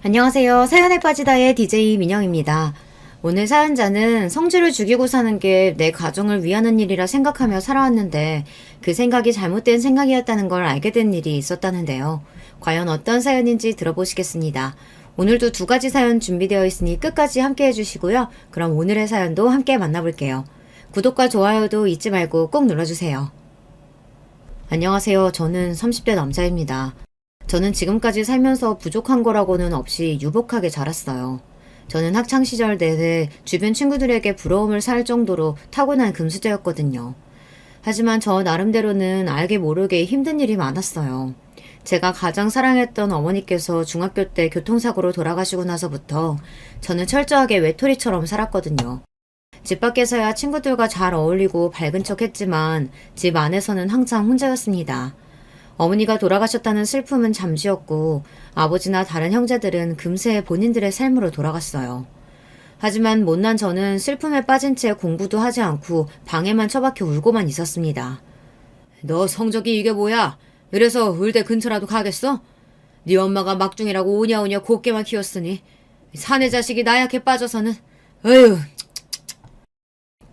안녕하세요. 사연에 빠지다의 DJ 민영입니다. 오늘 사연자는 성질을 죽이고 사는 게 내 가정을 위하는 일이라 생각하며 살아왔는데 그 생각이 잘못된 생각이었다는 걸 알게 된 일이 있었다는데요. 과연 어떤 사연인지 들어보시겠습니다. 오늘도 두 가지 사연 준비되어 있으니 끝까지 함께 해주시고요. 그럼 오늘의 사연도 함께 만나볼게요. 구독과 좋아요도 잊지 말고 꼭 눌러주세요. 안녕하세요. 저는 30대 남자입니다. 저는 지금까지 살면서 부족한 거라고는 없이 유복하게 자랐어요. 저는 학창시절 내내 주변 친구들에게 부러움을 살 정도로 타고난 금수저였거든요. 하지만 저 나름대로는 알게 모르게 힘든 일이 많았어요. 제가 가장 사랑했던 어머니께서 중학교 때 교통사고로 돌아가시고 나서부터 저는 철저하게 외톨이처럼 살았거든요. 집 밖에서야 친구들과 잘 어울리고 밝은 척 했지만 집 안에서는 항상 혼자였습니다. 어머니가 돌아가셨다는 슬픔은 잠시였고 아버지나 다른 형제들은 금세 본인들의 삶으로 돌아갔어요. 하지만 못난 저는 슬픔에 빠진 채 공부도 하지 않고 방에만 처박혀 울고만 있었습니다. 너 성적이 이게 뭐야? 그래서 의대 근처라도 가겠어? 네 엄마가 막둥이라고 오냐오냐 곱게만 키웠으니 사내 자식이 나약해 빠져서는 에휴.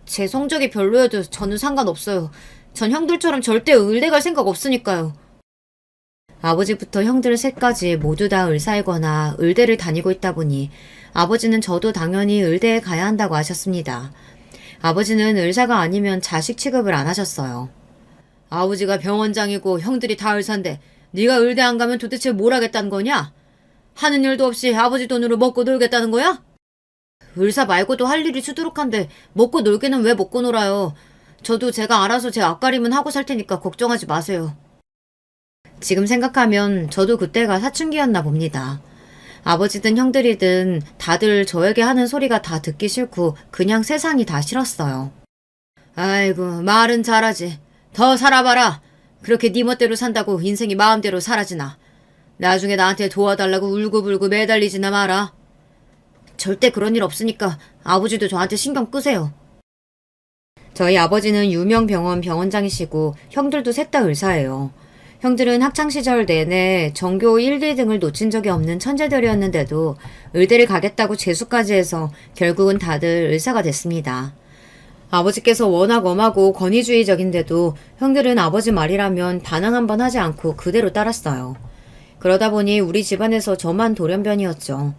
제 성적이 별로여도 저는 상관없어요. 전 형들처럼 절대 의대 갈 생각 없으니까요. 아버지부터 형들 셋까지 모두 다 의사이거나 의대를 다니고 있다 보니 아버지는 저도 당연히 의대에 가야 한다고 하셨습니다. 아버지는 의사가 아니면 자식 취급을 안 하셨어요. 아버지가 병원장이고 형들이 다 의사인데 네가 의대 안 가면 도대체 뭘 하겠다는 거냐? 하는 일도 없이 아버지 돈으로 먹고 놀겠다는 거야? 의사 말고도 할 일이 수두룩한데 먹고 놀기는 왜 먹고 놀아요? 저도 제가 알아서 제 앞가림은 하고 살 테니까 걱정하지 마세요. 지금 생각하면 저도 그때가 사춘기였나 봅니다. 아버지든 형들이든 다들 저에게 하는 소리가 다 듣기 싫고 그냥 세상이 다 싫었어요. 아이고 말은 잘하지. 더 살아봐라. 그렇게 네 멋대로 산다고 인생이 마음대로 사라지나. 나중에 나한테 도와달라고 울고불고 매달리지나 마라. 절대 그런 일 없으니까 아버지도 저한테 신경 끄세요. 저희 아버지는 유명 병원 병원장이시고 형들도 셋 다 의사예요. 형들은 학창시절 내내 전교 1, 2등을 놓친 적이 없는 천재들이었는데도 의대를 가겠다고 재수까지 해서 결국은 다들 의사가 됐습니다. 아버지께서 워낙 엄하고 권위주의적인데도 형들은 아버지 말이라면 반항 한번 하지 않고 그대로 따랐어요. 그러다 보니 우리 집안에서 저만 돌연변이었죠.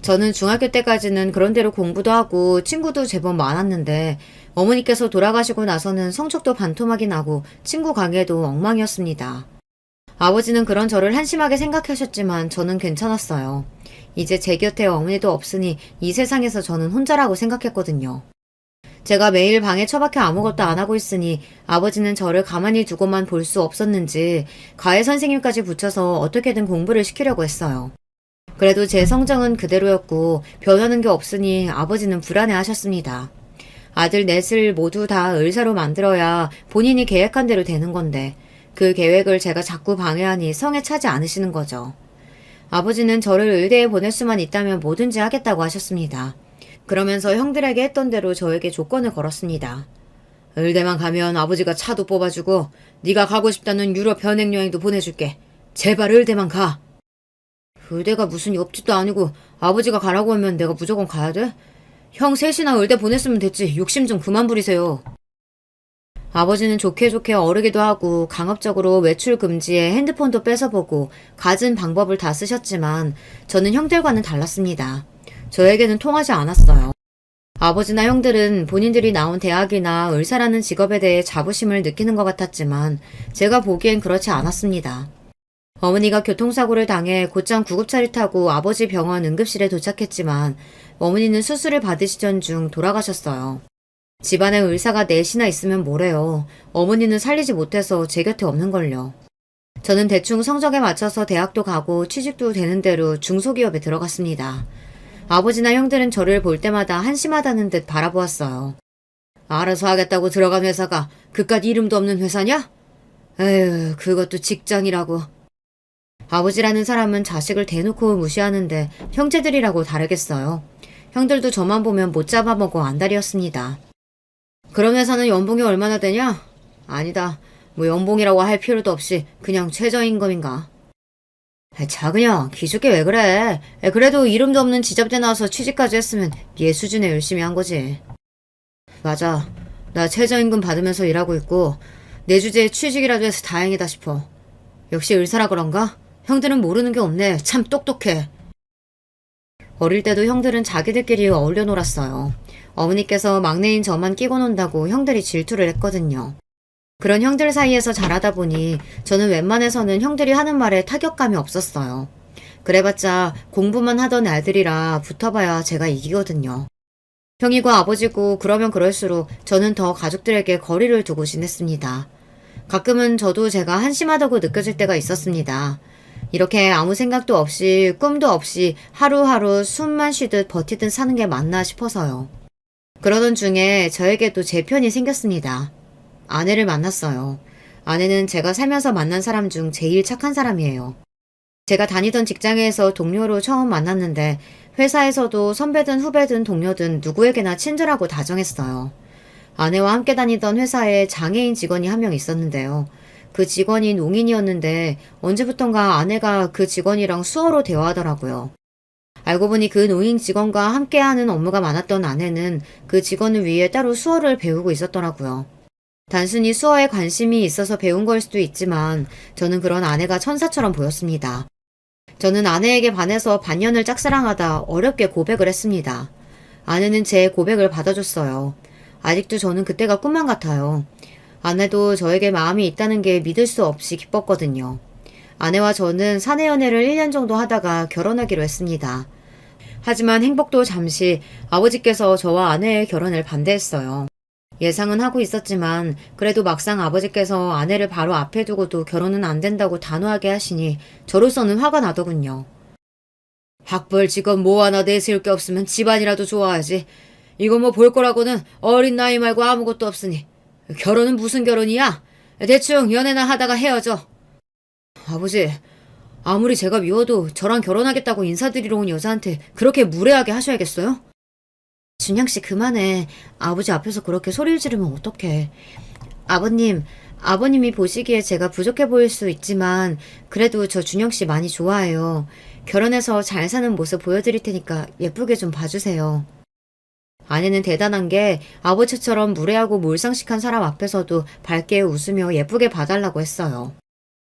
저는 중학교 때까지는 그런대로 공부도 하고 친구도 제법 많았는데 어머니께서 돌아가시고 나서는 성적도 반토막이 나고 친구 관계도 엉망이었습니다. 아버지는 그런 저를 한심하게 생각하셨지만 저는 괜찮았어요. 이제 제 곁에 어머니도 없으니 이 세상에서 저는 혼자라고 생각했거든요. 제가 매일 방에 처박혀 아무것도 안 하고 있으니 아버지는 저를 가만히 두고만 볼 수 없었는지 과외 선생님까지 붙여서 어떻게든 공부를 시키려고 했어요. 그래도 제 성적은 그대로였고 변하는 게 없으니 아버지는 불안해 하셨습니다. 아들 넷을 모두 다 의사로 만들어야 본인이 계획한 대로 되는 건데 그 계획을 제가 자꾸 방해하니 성에 차지 않으시는 거죠. 아버지는 저를 의대에 보낼 수만 있다면 뭐든지 하겠다고 하셨습니다. 그러면서 형들에게 했던 대로 저에게 조건을 걸었습니다. 의대만 가면 아버지가 차도 뽑아주고 네가 가고 싶다는 유럽 변행여행도 보내줄게. 제발 의대만 가. 의대가 무슨 옆집도 아니고 아버지가 가라고 하면 내가 무조건 가야 돼? 형 셋이나 의대 보냈으면 됐지. 욕심 좀 그만 부리세요. 아버지는 좋게 좋게 어르기도 하고 강압적으로 외출 금지에 핸드폰도 뺏어보고 갖은 방법을 다 쓰셨지만 저는 형들과는 달랐습니다. 저에게는 통하지 않았어요. 아버지나 형들은 본인들이 나온 대학이나 의사라는 직업에 대해 자부심을 느끼는 것 같았지만 제가 보기엔 그렇지 않았습니다. 어머니가 교통사고를 당해 곧장 구급차를 타고 아버지 병원 응급실에 도착했지만 어머니는 수술을 받으시던 중 돌아가셨어요. 집안에 의사가 넷이나 있으면 뭐래요. 어머니는 살리지 못해서 제 곁에 없는걸요. 저는 대충 성적에 맞춰서 대학도 가고 취직도 되는 대로 중소기업에 들어갔습니다. 아버지나 형들은 저를 볼 때마다 한심하다는 듯 바라보았어요. 알아서 하겠다고 들어간 회사가 그깟 이름도 없는 회사냐? 에휴, 그것도 직장이라고. 아버지라는 사람은 자식을 대놓고 무시하는데 형제들이라고 다르겠어요. 형들도 저만 보면 못 잡아먹어 안달이었습니다. 그런 회사는 연봉이 얼마나 되냐? 아니다. 뭐 연봉이라고 할 필요도 없이 그냥 최저임금인가. 자그냥 기죽게 왜 그래? 그래도 이름도 없는 지잡대 나와서 취직까지 했으면 얘 수준에 열심히 한 거지. 맞아. 나 최저임금 받으면서 일하고 있고 내 주제에 취직이라도 해서 다행이다 싶어. 역시 의사라 그런가? 형들은 모르는 게 없네. 참 똑똑해. 어릴 때도 형들은 자기들끼리 어울려 놀았어요. 어머니께서 막내인 저만 끼고 논다고 형들이 질투를 했거든요. 그런 형들 사이에서 자라다 보니 저는 웬만해서는 형들이 하는 말에 타격감이 없었어요. 그래봤자 공부만 하던 애들이라 붙어봐야 제가 이기거든요. 형이고 아버지고 그러면 그럴수록 저는 더 가족들에게 거리를 두고 지냈습니다. 가끔은 저도 제가 한심하다고 느껴질 때가 있었습니다. 이렇게 아무 생각도 없이 꿈도 없이 하루하루 숨만 쉬듯 버티듯 사는 게 맞나 싶어서요. 그러던 중에 저에게도 제 편이 생겼습니다. 아내를 만났어요. 아내는 제가 살면서 만난 사람 중 제일 착한 사람이에요. 제가 다니던 직장에서 동료로 처음 만났는데 회사에서도 선배든 후배든 동료든 누구에게나 친절하고 다정했어요. 아내와 함께 다니던 회사에 장애인 직원이 한 명 있었는데요. 그 직원이 농인이었는데 언제부턴가 아내가 그 직원이랑 수어로 대화하더라고요. 알고 보니 그 노인 직원과 함께하는 업무가 많았던 아내는 그 직원을 위해 따로 수어를 배우고 있었더라고요. 단순히 수어에 관심이 있어서 배운 걸 수도 있지만 저는 그런 아내가 천사처럼 보였습니다. 저는 아내에게 반해서 반년을 짝사랑하다 어렵게 고백을 했습니다. 아내는 제 고백을 받아줬어요. 아직도 저는 그때가 꿈만 같아요. 아내도 저에게 마음이 있다는 게 믿을 수 없이 기뻤거든요. 아내와 저는 사내 연애를 1년 정도 하다가 결혼하기로 했습니다. 하지만 행복도 잠시 아버지께서 저와 아내의 결혼을 반대했어요. 예상은 하고 있었지만 그래도 막상 아버지께서 아내를 바로 앞에 두고도 결혼은 안 된다고 단호하게 하시니 저로서는 화가 나더군요. 학벌 직업 뭐 하나 내세울 게 없으면 집안이라도 좋아야지. 이거 뭐 볼 거라고는 어린 나이 말고 아무것도 없으니 결혼은 무슨 결혼이야? 대충 연애나 하다가 헤어져. 아버지, 아무리 제가 미워도 저랑 결혼하겠다고 인사드리러 온 여자한테 그렇게 무례하게 하셔야겠어요? 준영씨 그만해. 아버지 앞에서 그렇게 소리를 지르면 어떡해. 아버님이 보시기에 제가 부족해 보일 수 있지만 그래도 저 준영씨 많이 좋아해요. 결혼해서 잘 사는 모습 보여드릴 테니까 예쁘게 좀 봐주세요. 아내는 대단한 게 아버지처럼 무례하고 몰상식한 사람 앞에서도 밝게 웃으며 예쁘게 봐달라고 했어요.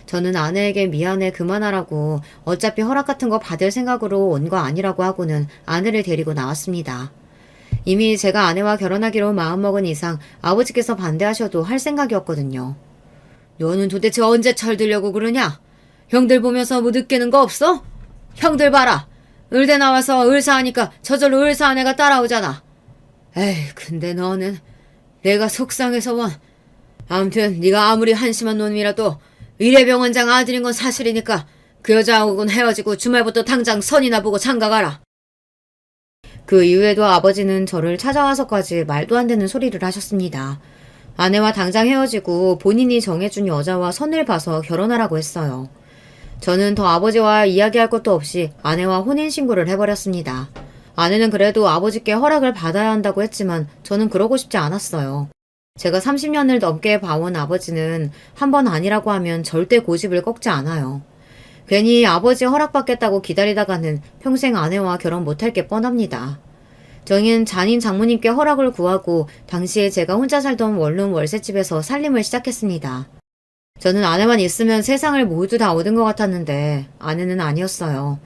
저는 아내에게 미안해 그만하라고 어차피 허락 같은 거 받을 생각으로 온 거 아니라고 하고는 아내를 데리고 나왔습니다. 이미 제가 아내와 결혼하기로 마음먹은 이상 아버지께서 반대하셔도 할 생각이었거든요. 너는 도대체 언제 철들려고 그러냐? 형들 보면서 뭐 느끼는 거 없어? 형들 봐라. 을대 나와서 을사하니까 저절로 을사한 애가 따라오잖아. 에이, 근데 너는 내가 속상해서 원. 암튼 네가 아무리 한심한 놈이라도 의뢰병원장 아들인 건 사실이니까 그 여자하고는 헤어지고 주말부터 당장 선이나 보고 장가가라. 그 이후에도 아버지는 저를 찾아와서까지 말도 안 되는 소리를 하셨습니다. 아내와 당장 헤어지고 본인이 정해준 여자와 선을 봐서 결혼하라고 했어요. 저는 더 아버지와 이야기할 것도 없이 아내와 혼인신고를 해버렸습니다. 아내는 그래도 아버지께 허락을 받아야 한다고 했지만 저는 그러고 싶지 않았어요. 제가 30년을 넘게 봐온 아버지는 한 번 아니라고 하면 절대 고집을 꺾지 않아요. 괜히 아버지 허락받겠다고 기다리다가는 평생 아내와 결혼 못할 게 뻔합니다. 저희는 잔인 장모님께 허락을 구하고 당시에 제가 혼자 살던 원룸 월세집에서 살림을 시작했습니다. 저는 아내만 있으면 세상을 모두 다 얻은 것 같았는데 아내는 아니었어요.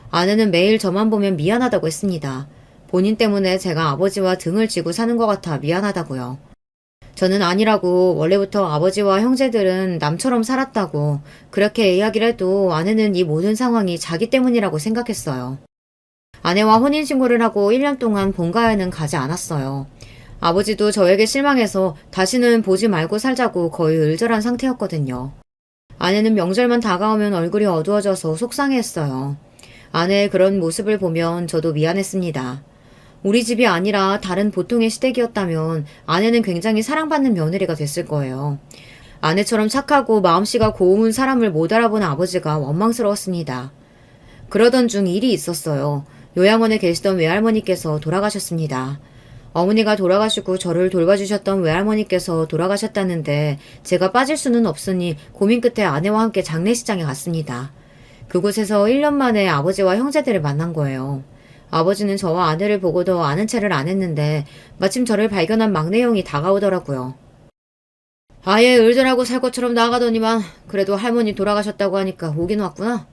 아내는 매일 저만 보면 미안하다고 했습니다. 본인 때문에 제가 아버지와 등을 쥐고 사는 것 같아 미안하다고요. 저는 아니라고 원래부터 아버지와 형제들은 남처럼 살았다고 그렇게 이야기를 해도 아내는 이 모든 상황이 자기 때문이라고 생각했어요. 아내와 혼인신고를 하고 1년 동안 본가에는 가지 않았어요. 아버지도 저에게 실망해서 다시는 보지 말고 살자고 거의 을절한 상태였거든요. 아내는 명절만 다가오면 얼굴이 어두워져서 속상해했어요. 아내의 그런 모습을 보면 저도 미안했습니다. 우리 집이 아니라 다른 보통의 시댁이었다면 아내는 굉장히 사랑받는 며느리가 됐을 거예요. 아내처럼 착하고 마음씨가 고운 사람을 못 알아보는 아버지가 원망스러웠습니다. 그러던 중 일이 있었어요. 요양원에 계시던 외할머니께서 돌아가셨습니다. 어머니가 돌아가시고 저를 돌봐주셨던 외할머니께서 돌아가셨다는데 제가 빠질 수는 없으니 고민 끝에 아내와 함께 장례식장에 갔습니다. 그곳에서 1년 만에 아버지와 형제들을 만난 거예요. 아버지는 저와 아내를 보고도 아는 체를 안 했는데 마침 저를 발견한 막내 형이 다가오더라고요. 아예 을들하고 살 것처럼 나가더니만 그래도 할머니 돌아가셨다고 하니까 오긴 왔구나.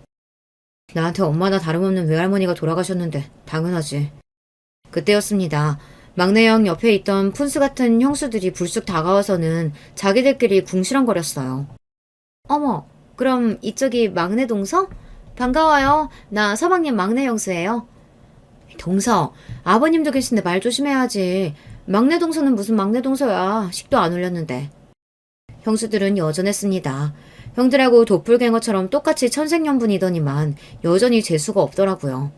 나한테 엄마나 다름없는 외할머니가 돌아가셨는데 당연하지. 그때였습니다. 막내 형 옆에 있던 푼스 같은 형수들이 불쑥 다가와서는 자기들끼리 궁시렁거렸어요. 어머, 그럼 이쪽이 막내 동서? 반가워요. 나 서방님 막내 형수예요. 동서, 아버님도 계신데 말 조심해야지. 막내 동서는 무슨 막내 동서야. 식도 안 올렸는데. 형수들은 여전했습니다. 형들하고 도플갱어처럼 똑같이 천생연분이더니만 여전히 재수가 없더라고요.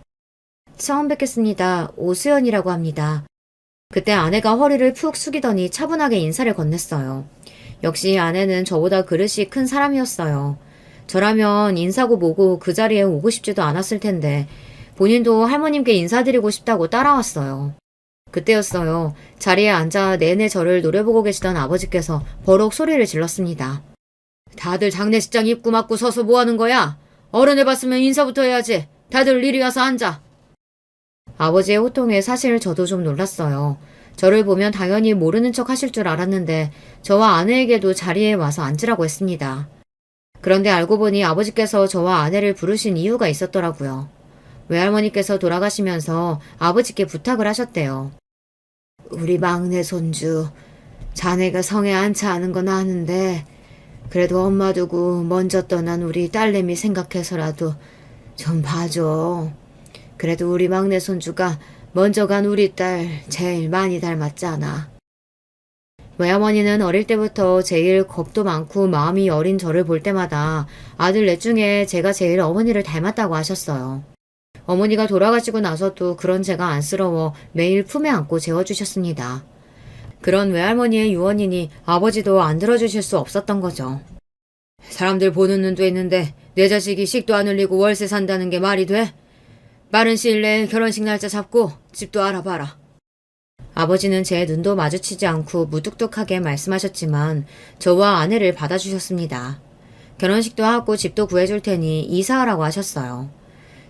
처음 뵙겠습니다. 오수연이라고 합니다. 그때 아내가 허리를 푹 숙이더니 차분하게 인사를 건넸어요. 역시 아내는 저보다 그릇이 큰 사람이었어요. 저라면 인사고 뭐고 그 자리에 오고 싶지도 않았을 텐데 본인도 할머님께 인사드리고 싶다고 따라왔어요. 그때였어요. 자리에 앉아 내내 저를 노려보고 계시던 아버지께서 버럭 소리를 질렀습니다. 다들 장례식장 입구 막고 서서 뭐하는 거야? 어른을 봤으면 인사부터 해야지. 다들 이리 와서 앉아. 아버지의 호통에 사실 저도 좀 놀랐어요. 저를 보면 당연히 모르는 척 하실 줄 알았는데 저와 아내에게도 자리에 와서 앉으라고 했습니다. 그런데 알고 보니 아버지께서 저와 아내를 부르신 이유가 있었더라고요. 외할머니께서 돌아가시면서 아버지께 부탁을 하셨대요. 우리 막내 손주, 자네가 성에 안차 하는 건 아는데 그래도 엄마 두고 먼저 떠난 우리 딸내미 생각해서라도 좀 봐줘. 그래도 우리 막내 손주가 먼저 간 우리 딸 제일 많이 닮았잖아. 외할머니는 어릴 때부터 제일 겁도 많고 마음이 여린 저를 볼 때마다 아들 넷 중에 제가 제일 어머니를 닮았다고 하셨어요. 어머니가 돌아가시고 나서도 그런 제가 안쓰러워 매일 품에 안고 재워주셨습니다. 그런 외할머니의 유언이니 아버지도 안 들어주실 수 없었던 거죠. 사람들 보는 눈도 있는데 내 자식이 식도 안 흘리고 월세 산다는 게 말이 돼? 빠른 시일 내에 결혼식 날짜 잡고 집도 알아봐라. 아버지는 제 눈도 마주치지 않고 무뚝뚝하게 말씀하셨지만 저와 아내를 받아주셨습니다. 결혼식도 하고 집도 구해줄 테니 이사하라고 하셨어요.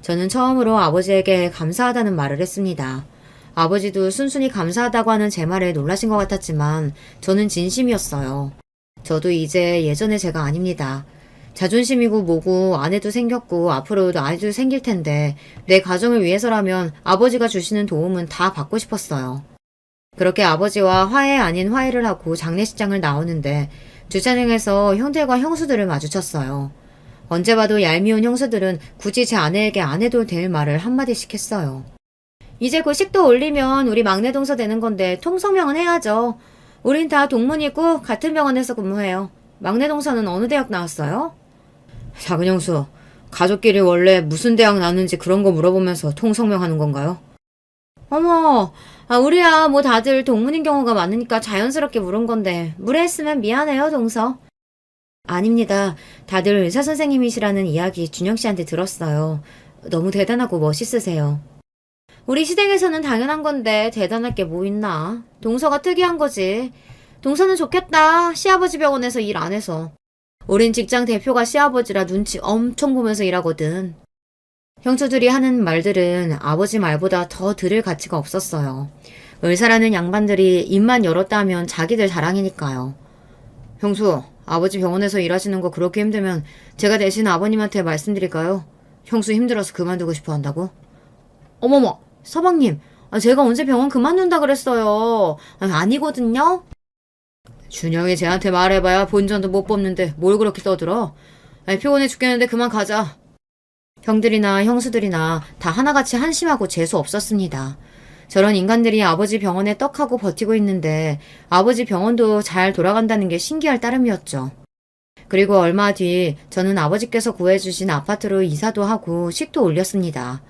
저는 처음으로 아버지에게 감사하다는 말을 했습니다. 아버지도 순순히 감사하다고 하는 제 말에 놀라신 것 같았지만 저는 진심이었어요. 저도 이제 예전의 제가 아닙니다. 자존심이고 뭐고 아내도 생겼고 앞으로도 아이도 생길 텐데 내 가정을 위해서라면 아버지가 주시는 도움은 다 받고 싶었어요. 그렇게 아버지와 화해 아닌 화해를 하고 장례식장을 나오는데 주차장에서 형들과 형수들을 마주쳤어요. 언제 봐도 얄미운 형수들은 굳이 제 아내에게 안 해도 될 말을 한마디씩 했어요. 이제 곧 식도 올리면 우리 막내 동서 되는 건데 통성명은 해야죠. 우린 다 동문이고 같은 병원에서 근무해요. 막내 동서는 어느 대학 나왔어요? 작은 형수, 가족끼리 원래 무슨 대학 나왔는지 그런 거 물어보면서 통성명하는 건가요? 어머, 우리야 뭐 다들 동문인 경우가 많으니까 자연스럽게 물은 건데 무례했으면 미안해요, 동서. 아닙니다. 다들 의사 선생님이시라는 이야기 준영 씨한테 들었어요. 너무 대단하고 멋있으세요. 우리 시댁에서는 당연한 건데 대단할 게 뭐 있나. 동서가 특이한 거지. 동서는 좋겠다. 시아버지 병원에서 일 안 해서. 우린 직장 대표가 시아버지라 눈치 엄청 보면서 일하거든. 형수들이 하는 말들은 아버지 말보다 더 들을 가치가 없었어요. 의사라는 양반들이 입만 열었다 하면 자기들 자랑이니까요. 형수, 아버지 병원에서 일하시는 거 그렇게 힘들면 제가 대신 아버님한테 말씀드릴까요? 형수 힘들어서 그만두고 싶어 한다고? 어머머, 서방님, 제가 언제 병원 그만둔다 그랬어요. 아니거든요? 준영이 쟤한테 말해봐야 본전도 못 뽑는데 뭘 그렇게 떠들어? 피곤해 죽겠는데 그만 가자. 형들이나 형수들이나 다 하나같이 한심하고 재수 없었습니다. 저런 인간들이 아버지 병원에 떡하고 버티고 있는데 아버지 병원도 잘 돌아간다는 게 신기할 따름이었죠. 그리고 얼마 뒤 저는 아버지께서 구해주신 아파트로 이사도 하고 식도 올렸습니다.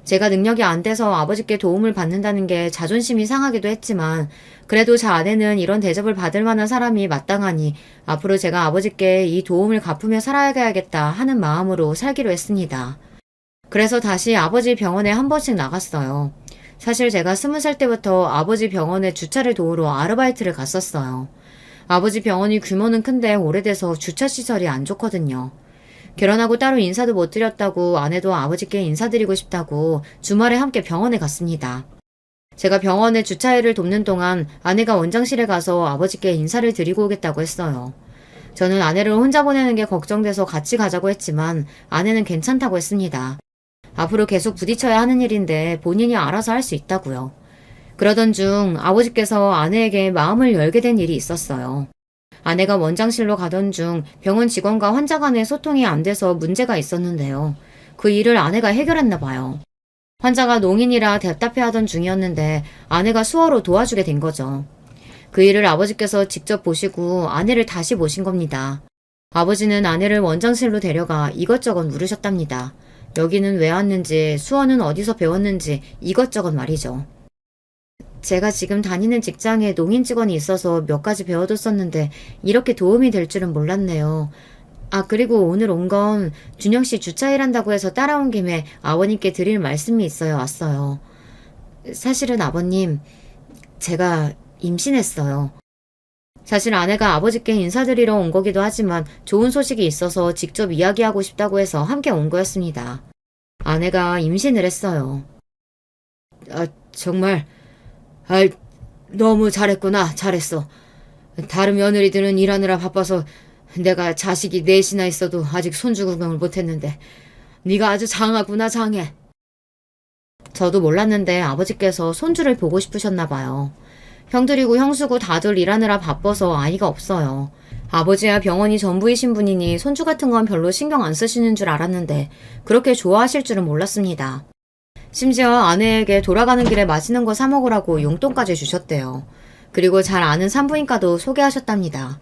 제가 능력이 안 돼서 아버지께 도움을 받는다는 게 자존심이 상하기도 했지만 그래도 제 아내는 이런 대접을 받을 만한 사람이 마땅하니 앞으로 제가 아버지께 이 도움을 갚으며 살아가야겠다 하는 마음으로 살기로 했습니다. 그래서 다시 아버지 병원에 한 번씩 나갔어요. 사실 제가 20살 때부터 아버지 병원에 주차를 도우러 아르바이트를 갔었어요. 아버지 병원이 규모는 큰데 오래돼서 주차시설이 안 좋거든요. 결혼하고 따로 인사도 못 드렸다고 아내도 아버지께 인사드리고 싶다고 주말에 함께 병원에 갔습니다. 제가 병원에 주차일을 돕는 동안 아내가 원장실에 가서 아버지께 인사를 드리고 오겠다고 했어요. 저는 아내를 혼자 보내는 게 걱정돼서 같이 가자고 했지만 아내는 괜찮다고 했습니다. 앞으로 계속 부딪혀야 하는 일인데 본인이 알아서 할 수 있다고요. 그러던 중 아버지께서 아내에게 마음을 열게 된 일이 있었어요. 아내가 원장실로 가던 중 병원 직원과 환자 간의 소통이 안 돼서 문제가 있었는데요. 그 일을 아내가 해결했나 봐요. 환자가 농인이라 답답해하던 중이었는데 아내가 수어로 도와주게 된 거죠. 그 일을 아버지께서 직접 보시고 아내를 다시 모신 겁니다. 아버지는 아내를 원장실로 데려가 이것저것 물으셨답니다. 여기는 왜 왔는지, 수어는 어디서 배웠는지 이것저것 말이죠. 제가 지금 다니는 직장에 농인 직원이 있어서 몇 가지 배워뒀었는데 이렇게 도움이 될 줄은 몰랐네요. 아, 그리고 오늘 온 건 준영 씨 주차 일한다고 해서 따라온 김에 아버님께 드릴 말씀이 있어요 왔어요. 사실은 아버님, 제가 임신했어요. 사실 아내가 아버지께 인사드리러 온 거기도 하지만 좋은 소식이 있어서 직접 이야기하고 싶다고 해서 함께 온 거였습니다. 아내가 임신을 했어요. 아, 정말... 너무 잘했구나. 잘했어. 다른 며느리들은 일하느라 바빠서 내가 자식이 넷이나 있어도 아직 손주 구경을 못했는데 네가 아주 장하구나, 장해. 저도 몰랐는데 아버지께서 손주를 보고 싶으셨나 봐요. 형들이고 형수고 다들 일하느라 바빠서 아이가 없어요. 아버지야 병원이 전부이신 분이니 손주 같은 건 별로 신경 안 쓰시는 줄 알았는데 그렇게 좋아하실 줄은 몰랐습니다. 심지어 아내에게 돌아가는 길에 맛있는 거 사 먹으라고 용돈까지 주셨대요. 그리고 잘 아는 산부인과도 소개하셨답니다.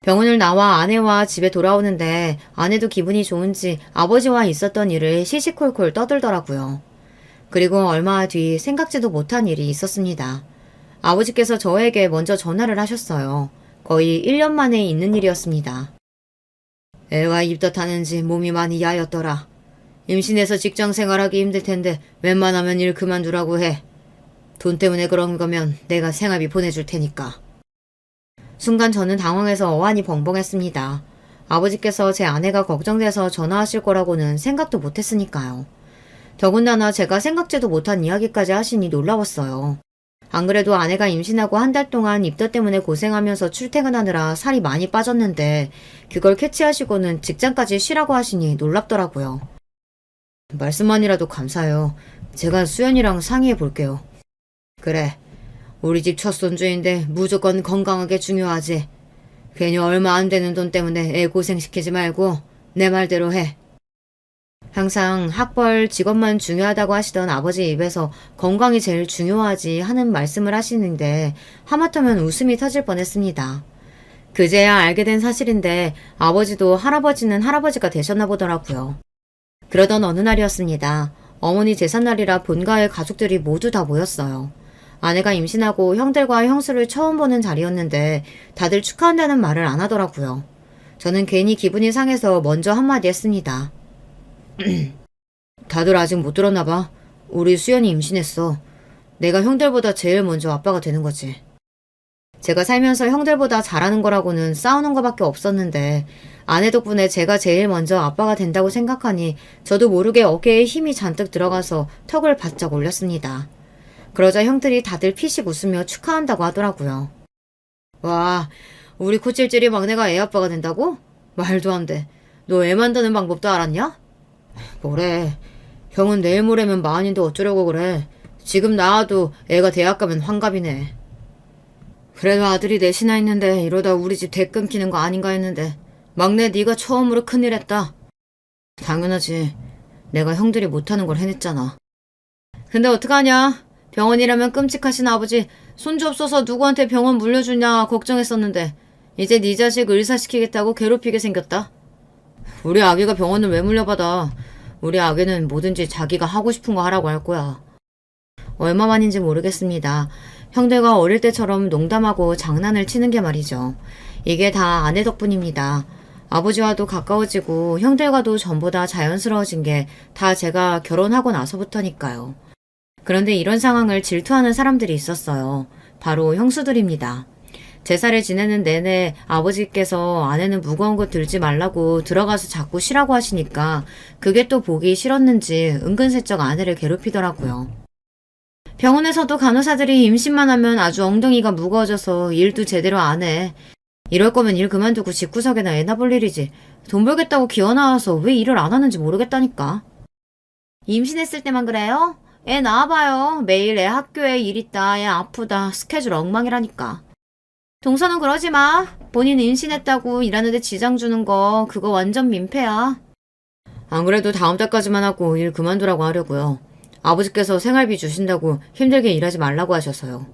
병원을 나와 아내와 집에 돌아오는데 아내도 기분이 좋은지 아버지와 있었던 일을 시시콜콜 떠들더라고요. 그리고 얼마 뒤 생각지도 못한 일이 있었습니다. 아버지께서 저에게 먼저 전화를 하셨어요. 거의 1년 만에 있는 일이었습니다. 애가 입덧하는지 몸이 많이 야였더라. 임신해서 직장 생활하기 힘들 텐데 웬만하면 일 그만두라고 해. 돈 때문에 그런 거면 내가 생활비 보내줄 테니까. 순간 저는 당황해서 어안이 벙벙했습니다. 아버지께서 제 아내가 걱정돼서 전화하실 거라고는 생각도 못했으니까요. 더군다나 제가 생각지도 못한 이야기까지 하시니 놀라웠어요. 안 그래도 아내가 임신하고 한 달 동안 입덧 때문에 고생하면서 출퇴근하느라 살이 많이 빠졌는데 그걸 캐치하시고는 직장까지 쉬라고 하시니 놀랍더라고요. 말씀만이라도 감사해요. 제가 수연이랑 상의해 볼게요. 그래. 우리 집 첫 손주인데 무조건 건강하게 중요하지. 괜히 얼마 안 되는 돈 때문에 애 고생시키지 말고 내 말대로 해. 항상 학벌, 직업만 중요하다고 하시던 아버지 입에서 건강이 제일 중요하지 하는 말씀을 하시는데 하마터면 웃음이 터질 뻔했습니다. 그제야 알게 된 사실인데 아버지도 할아버지는 할아버지가 되셨나 보더라고요. 그러던 어느 날이었습니다. 어머니 제삿날이라 본가의 가족들이 모두 다 모였어요. 아내가 임신하고 형들과 형수를 처음 보는 자리였는데 다들 축하한다는 말을 안 하더라고요. 저는 괜히 기분이 상해서 먼저 한마디 했습니다. 다들 아직 못 들었나 봐. 우리 수연이 임신했어. 내가 형들보다 제일 먼저 아빠가 되는 거지. 제가 살면서 형들보다 잘하는 거라고는 싸우는 거밖에 없었는데 아내 덕분에 제가 제일 먼저 아빠가 된다고 생각하니 저도 모르게 어깨에 힘이 잔뜩 들어가서 턱을 바짝 올렸습니다. 그러자 형들이 다들 피식 웃으며 축하한다고 하더라고요. 와, 우리 코찔찔이 막내가 애 아빠가 된다고? 말도 안 돼. 너 애 만드는 방법도 알았냐? 뭐래. 형은 내일 모레면 마흔인데 어쩌려고 그래. 지금 낳아도 애가 대학 가면 환갑이네. 그래도 아들이 넷이나 있는데 이러다 우리 집 대 끊기는 거 아닌가 했는데 막내 네가 처음으로 큰일 했다. 당연하지. 내가 형들이 못하는 걸 해냈잖아. 근데 어떡하냐. 병원이라면 끔찍하신 아버지 손주 없어서 누구한테 병원 물려주냐 걱정했었는데 이제 네 자식 의사시키겠다고 괴롭히게 생겼다. 우리 아기가 병원을 왜 물려받아. 우리 아기는 뭐든지 자기가 하고 싶은 거 하라고 할 거야. 얼마만인지 모르겠습니다. 형들과 어릴 때처럼 농담하고 장난을 치는 게 말이죠. 이게 다 아내 덕분입니다. 아버지와도 가까워지고 형들과도 전보다 자연스러워진 게 다 제가 결혼하고 나서부터니까요. 그런데 이런 상황을 질투하는 사람들이 있었어요. 바로 형수들입니다. 제사를 지내는 내내 아버지께서 아내는 무거운 거 들지 말라고 들어가서 자꾸 쉬라고 하시니까 그게 또 보기 싫었는지 은근슬쩍 아내를 괴롭히더라고요. 병원에서도 간호사들이 임신만 하면 아주 엉덩이가 무거워져서 일도 제대로 안 해. 이럴 거면 일 그만두고 집구석에나 애나 볼 일이지. 돈 벌겠다고 기어나와서 왜 일을 안 하는지 모르겠다니까. 임신했을 때만 그래요? 애 낳아봐요. 매일 애 학교에 일 있다, 애 아프다, 스케줄 엉망이라니까. 동서는 그러지 마. 본인 임신했다고 일하는데 지장 주는 거 그거 완전 민폐야. 안 그래도 다음 달까지만 하고 일 그만두라고 하려고요. 아버지께서 생활비 주신다고 힘들게 일하지 말라고 하셔서요.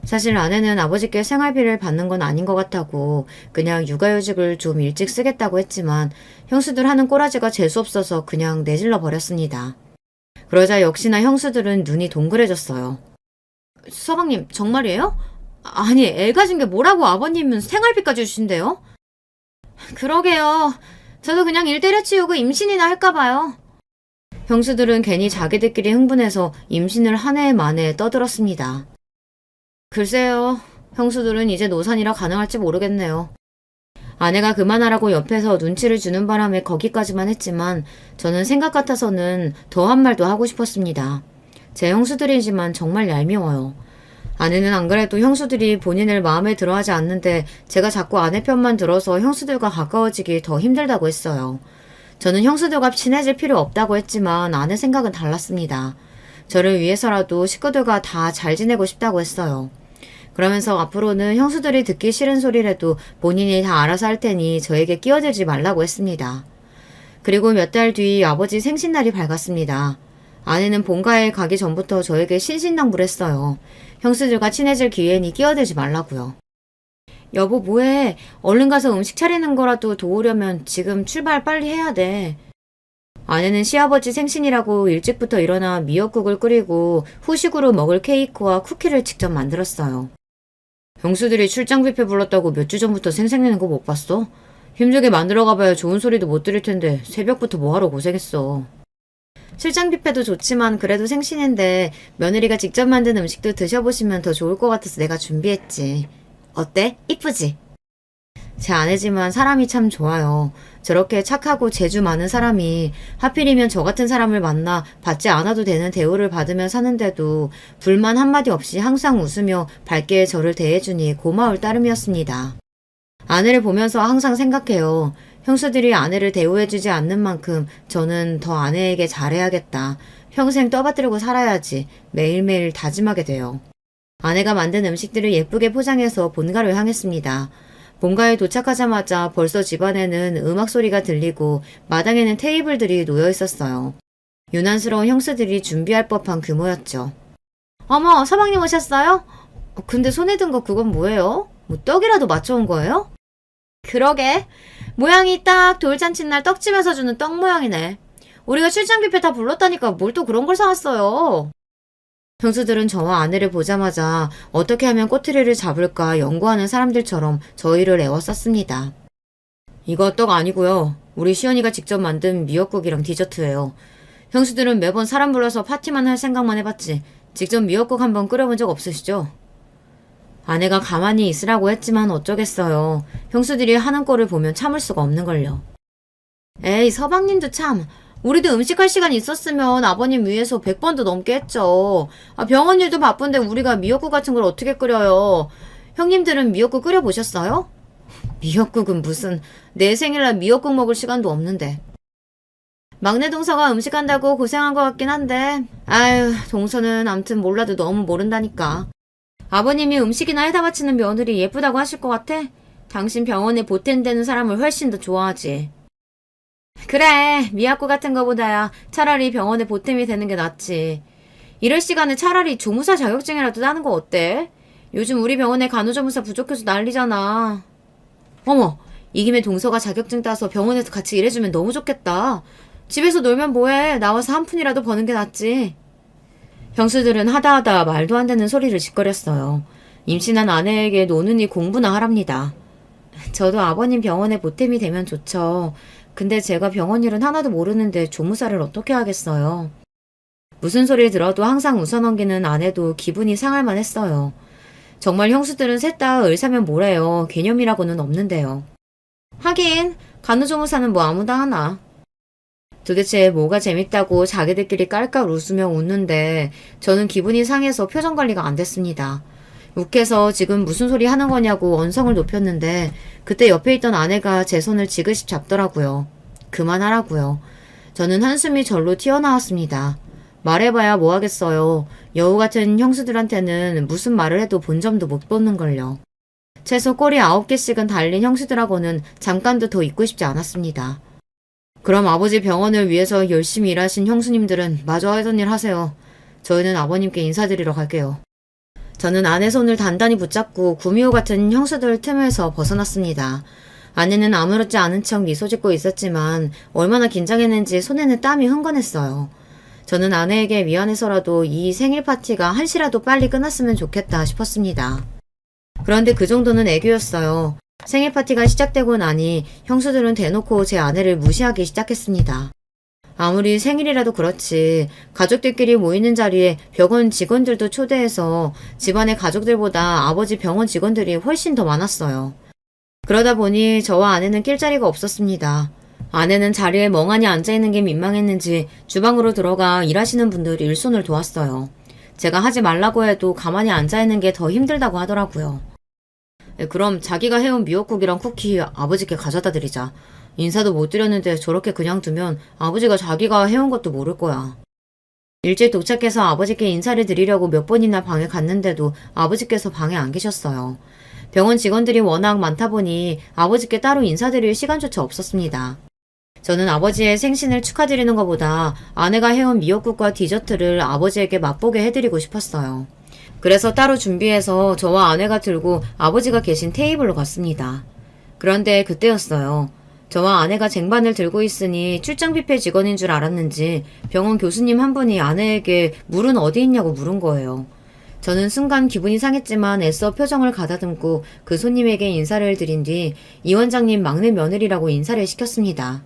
사실 아내는 아버지께 생활비를 받는 건 아닌 것 같다고 그냥 육아휴직을 좀 일찍 쓰겠다고 했지만 형수들 하는 꼬라지가 재수없어서 그냥 내질러 버렸습니다. 그러자 역시나 형수들은 눈이 동그래졌어요. 서방님 정말이에요? 아니 애 가진 게 뭐라고 아버님은 생활비까지 주신대요? 그러게요. 저도 그냥 일 때려치우고 임신이나 할까봐요. 형수들은 괜히 자기들끼리 흥분해서 임신을 한 해 만에 떠들었습니다. 글쎄요. 형수들은 이제 노산이라 가능할지 모르겠네요. 아내가 그만하라고 옆에서 눈치를 주는 바람에 거기까지만 했지만 저는 생각 같아서는 더 한 말도 하고 싶었습니다. 제 형수들이지만 정말 얄미워요. 아내는 안 그래도 형수들이 본인을 마음에 들어하지 않는데 제가 자꾸 아내 편만 들어서 형수들과 가까워지기 더 힘들다고 했어요. 저는 형수들과 친해질 필요 없다고 했지만 아내 생각은 달랐습니다. 저를 위해서라도 식구들과 다 잘 지내고 싶다고 했어요. 그러면서 앞으로는 형수들이 듣기 싫은 소리라도 본인이 다 알아서 할 테니 저에게 끼어들지 말라고 했습니다. 그리고 몇 달 뒤 아버지 생신날이 밝았습니다. 아내는 본가에 가기 전부터 저에게 신신당부했어요. 형수들과 친해질 기회니 끼어들지 말라고요. 여보 뭐해? 얼른 가서 음식 차리는 거라도 도우려면 지금 출발 빨리 해야 돼. 아내는 시아버지 생신이라고 일찍부터 일어나 미역국을 끓이고 후식으로 먹을 케이크와 쿠키를 직접 만들었어요. 형수들이 출장 뷔페 불렀다고 몇 주 전부터 생색내는 거 못 봤어? 힘들게 만들어 가봐야 좋은 소리도 못 들을 텐데 새벽부터 뭐하러 고생했어. 출장 뷔페도 좋지만 그래도 생신인데 며느리가 직접 만든 음식도 드셔보시면 더 좋을 것 같아서 내가 준비했지. 어때? 이쁘지? 제 아내지만 사람이 참 좋아요. 저렇게 착하고 재주 많은 사람이 하필이면 저 같은 사람을 만나 받지 않아도 되는 대우를 받으며 사는데도 불만 한마디 없이 항상 웃으며 밝게 저를 대해주니 고마울 따름이었습니다. 아내를 보면서 항상 생각해요. 형수들이 아내를 대우해주지 않는 만큼 저는 더 아내에게 잘해야겠다. 평생 떠받들고 살아야지 매일매일 다짐하게 돼요. 아내가 만든 음식들을 예쁘게 포장해서 본가로 향했습니다. 본가에 도착하자마자 벌써 집안에는 음악 소리가 들리고 마당에는 테이블들이 놓여 있었어요. 유난스러운 형수들이 준비할 법한 규모였죠. 어머, 서방님 오셨어요? 근데 손에 든 거 그건 뭐예요? 뭐 떡이라도 맞춰온 거예요? 그러게. 모양이 딱 돌잔치날 떡집에서 주는 떡 모양이네. 우리가 출장 뷔페 다 불렀다니까 뭘 또 그런 걸 사왔어요. 형수들은 저와 아내를 보자마자 어떻게 하면 꼬투리를 잡을까 연구하는 사람들처럼 저희를 애워쌌습니다. 이거 떡 아니고요. 우리 시연이가 직접 만든 미역국이랑 디저트예요. 형수들은 매번 사람 불러서 파티만 할 생각만 해봤지 직접 미역국 한번 끓여본 적 없으시죠? 아내가 가만히 있으라고 했지만 어쩌겠어요. 형수들이 하는 꼴을 보면 참을 수가 없는걸요. 에이 서방님도 참. 우리도 음식할 시간 있었으면 아버님 위해서 100번도 넘게 했죠. 병원 일도 바쁜데 우리가 미역국 같은 걸 어떻게 끓여요. 형님들은 미역국 끓여보셨어요? 미역국은 무슨 내 생일날 미역국 먹을 시간도 없는데. 막내 동서가 음식한다고 고생한 것 같긴 한데 아유 동서는 암튼 몰라도 너무 모른다니까. 아버님이 음식이나 해다 바치는 며느리 예쁘다고 하실 것 같아? 당신 병원에 보탬되는 사람을 훨씬 더 좋아하지. 그래 미약국 같은 거보다야 차라리 병원에 보탬이 되는 게 낫지. 이럴 시간에 차라리 조무사 자격증이라도 따는 거 어때? 요즘 우리 병원에 간호조무사 부족해서 난리잖아. 어머 이 김에 동서가 자격증 따서 병원에서 같이 일해주면 너무 좋겠다. 집에서 놀면 뭐해. 나와서 한 푼이라도 버는 게 낫지. 형수들은 하다하다 말도 안 되는 소리를 짓거렸어요. 임신한 아내에게 노는이 공부나 하랍니다. 저도 아버님 병원에 보탬이 되면 좋죠. 근데 제가 병원 일은 하나도 모르는데 조무사를 어떻게 하겠어요. 무슨 소리를 들어도 항상 웃어넘기는 아내도 기분이 상할 만했어요. 정말 형수들은 셋 다 을사면 뭐래요. 개념이라고는 없는데요. 하긴 간우조무사는 뭐 아무나 하나. 도대체 뭐가 재밌다고 자기들끼리 깔깔 웃으며 웃는데 저는 기분이 상해서 표정 관리가 안 됐습니다. 욱해서 지금 무슨 소리 하는 거냐고 언성을 높였는데 그때 옆에 있던 아내가 제 손을 지그시 잡더라고요. 그만하라고요. 저는 한숨이 절로 튀어나왔습니다. 말해봐야 뭐 하겠어요. 여우 같은 형수들한테는 무슨 말을 해도 본점도 못 보는걸요. 최소 꼬리 9개씩은 달린 형수들하고는 잠깐도 더 있고 싶지 않았습니다. 그럼 아버지 병원을 위해서 열심히 일하신 형수님들은 마저 하던 일 하세요. 저희는 아버님께 인사드리러 갈게요. 저는 아내 손을 단단히 붙잡고 구미호 같은 형수들 틈에서 벗어났습니다. 아내는 아무렇지 않은 척 미소 짓고 있었지만 얼마나 긴장했는지 손에는 땀이 흥건했어요. 저는 아내에게 미안해서라도 이 생일 파티가 한시라도 빨리 끝났으면 좋겠다 싶었습니다. 그런데 그 정도는 애교였어요. 생일 파티가 시작되고 나니 형수들은 대놓고 제 아내를 무시하기 시작했습니다. 아무리 생일이라도 그렇지 가족들끼리 모이는 자리에 병원 직원들도 초대해서 집안의 가족들보다 아버지 병원 직원들이 훨씬 더 많았어요. 그러다 보니 저와 아내는 낄 자리가 없었습니다. 아내는 자리에 멍하니 앉아있는 게 민망했는지 주방으로 들어가 일하시는 분들 일손을 도왔어요. 제가 하지 말라고 해도 가만히 앉아있는 게 더 힘들다고 하더라고요. 그럼 자기가 해온 미역국이랑 쿠키 아버지께 가져다 드리자. 인사도 못 드렸는데 저렇게 그냥 두면 아버지가 자기가 해온 것도 모를 거야. 일찍 도착해서 아버지께 인사를 드리려고 몇 번이나 방에 갔는데도 아버지께서 방에 안 계셨어요. 병원 직원들이 워낙 많다 보니 아버지께 따로 인사드릴 시간조차 없었습니다. 저는 아버지의 생신을 축하드리는 것보다 아내가 해온 미역국과 디저트를 아버지에게 맛보게 해드리고 싶었어요. 그래서 따로 준비해서 저와 아내가 들고 아버지가 계신 테이블로 갔습니다. 그런데 그때였어요. 저와 아내가 쟁반을 들고 있으니 출장 뷔페 직원인 줄 알았는지 병원 교수님 한 분이 아내에게 물은 어디 있냐고 물은 거예요. 저는 순간 기분이 상했지만 애써 표정을 가다듬고 그 손님에게 인사를 드린 뒤 이 원장님 막내 며느리라고 인사를 시켰습니다.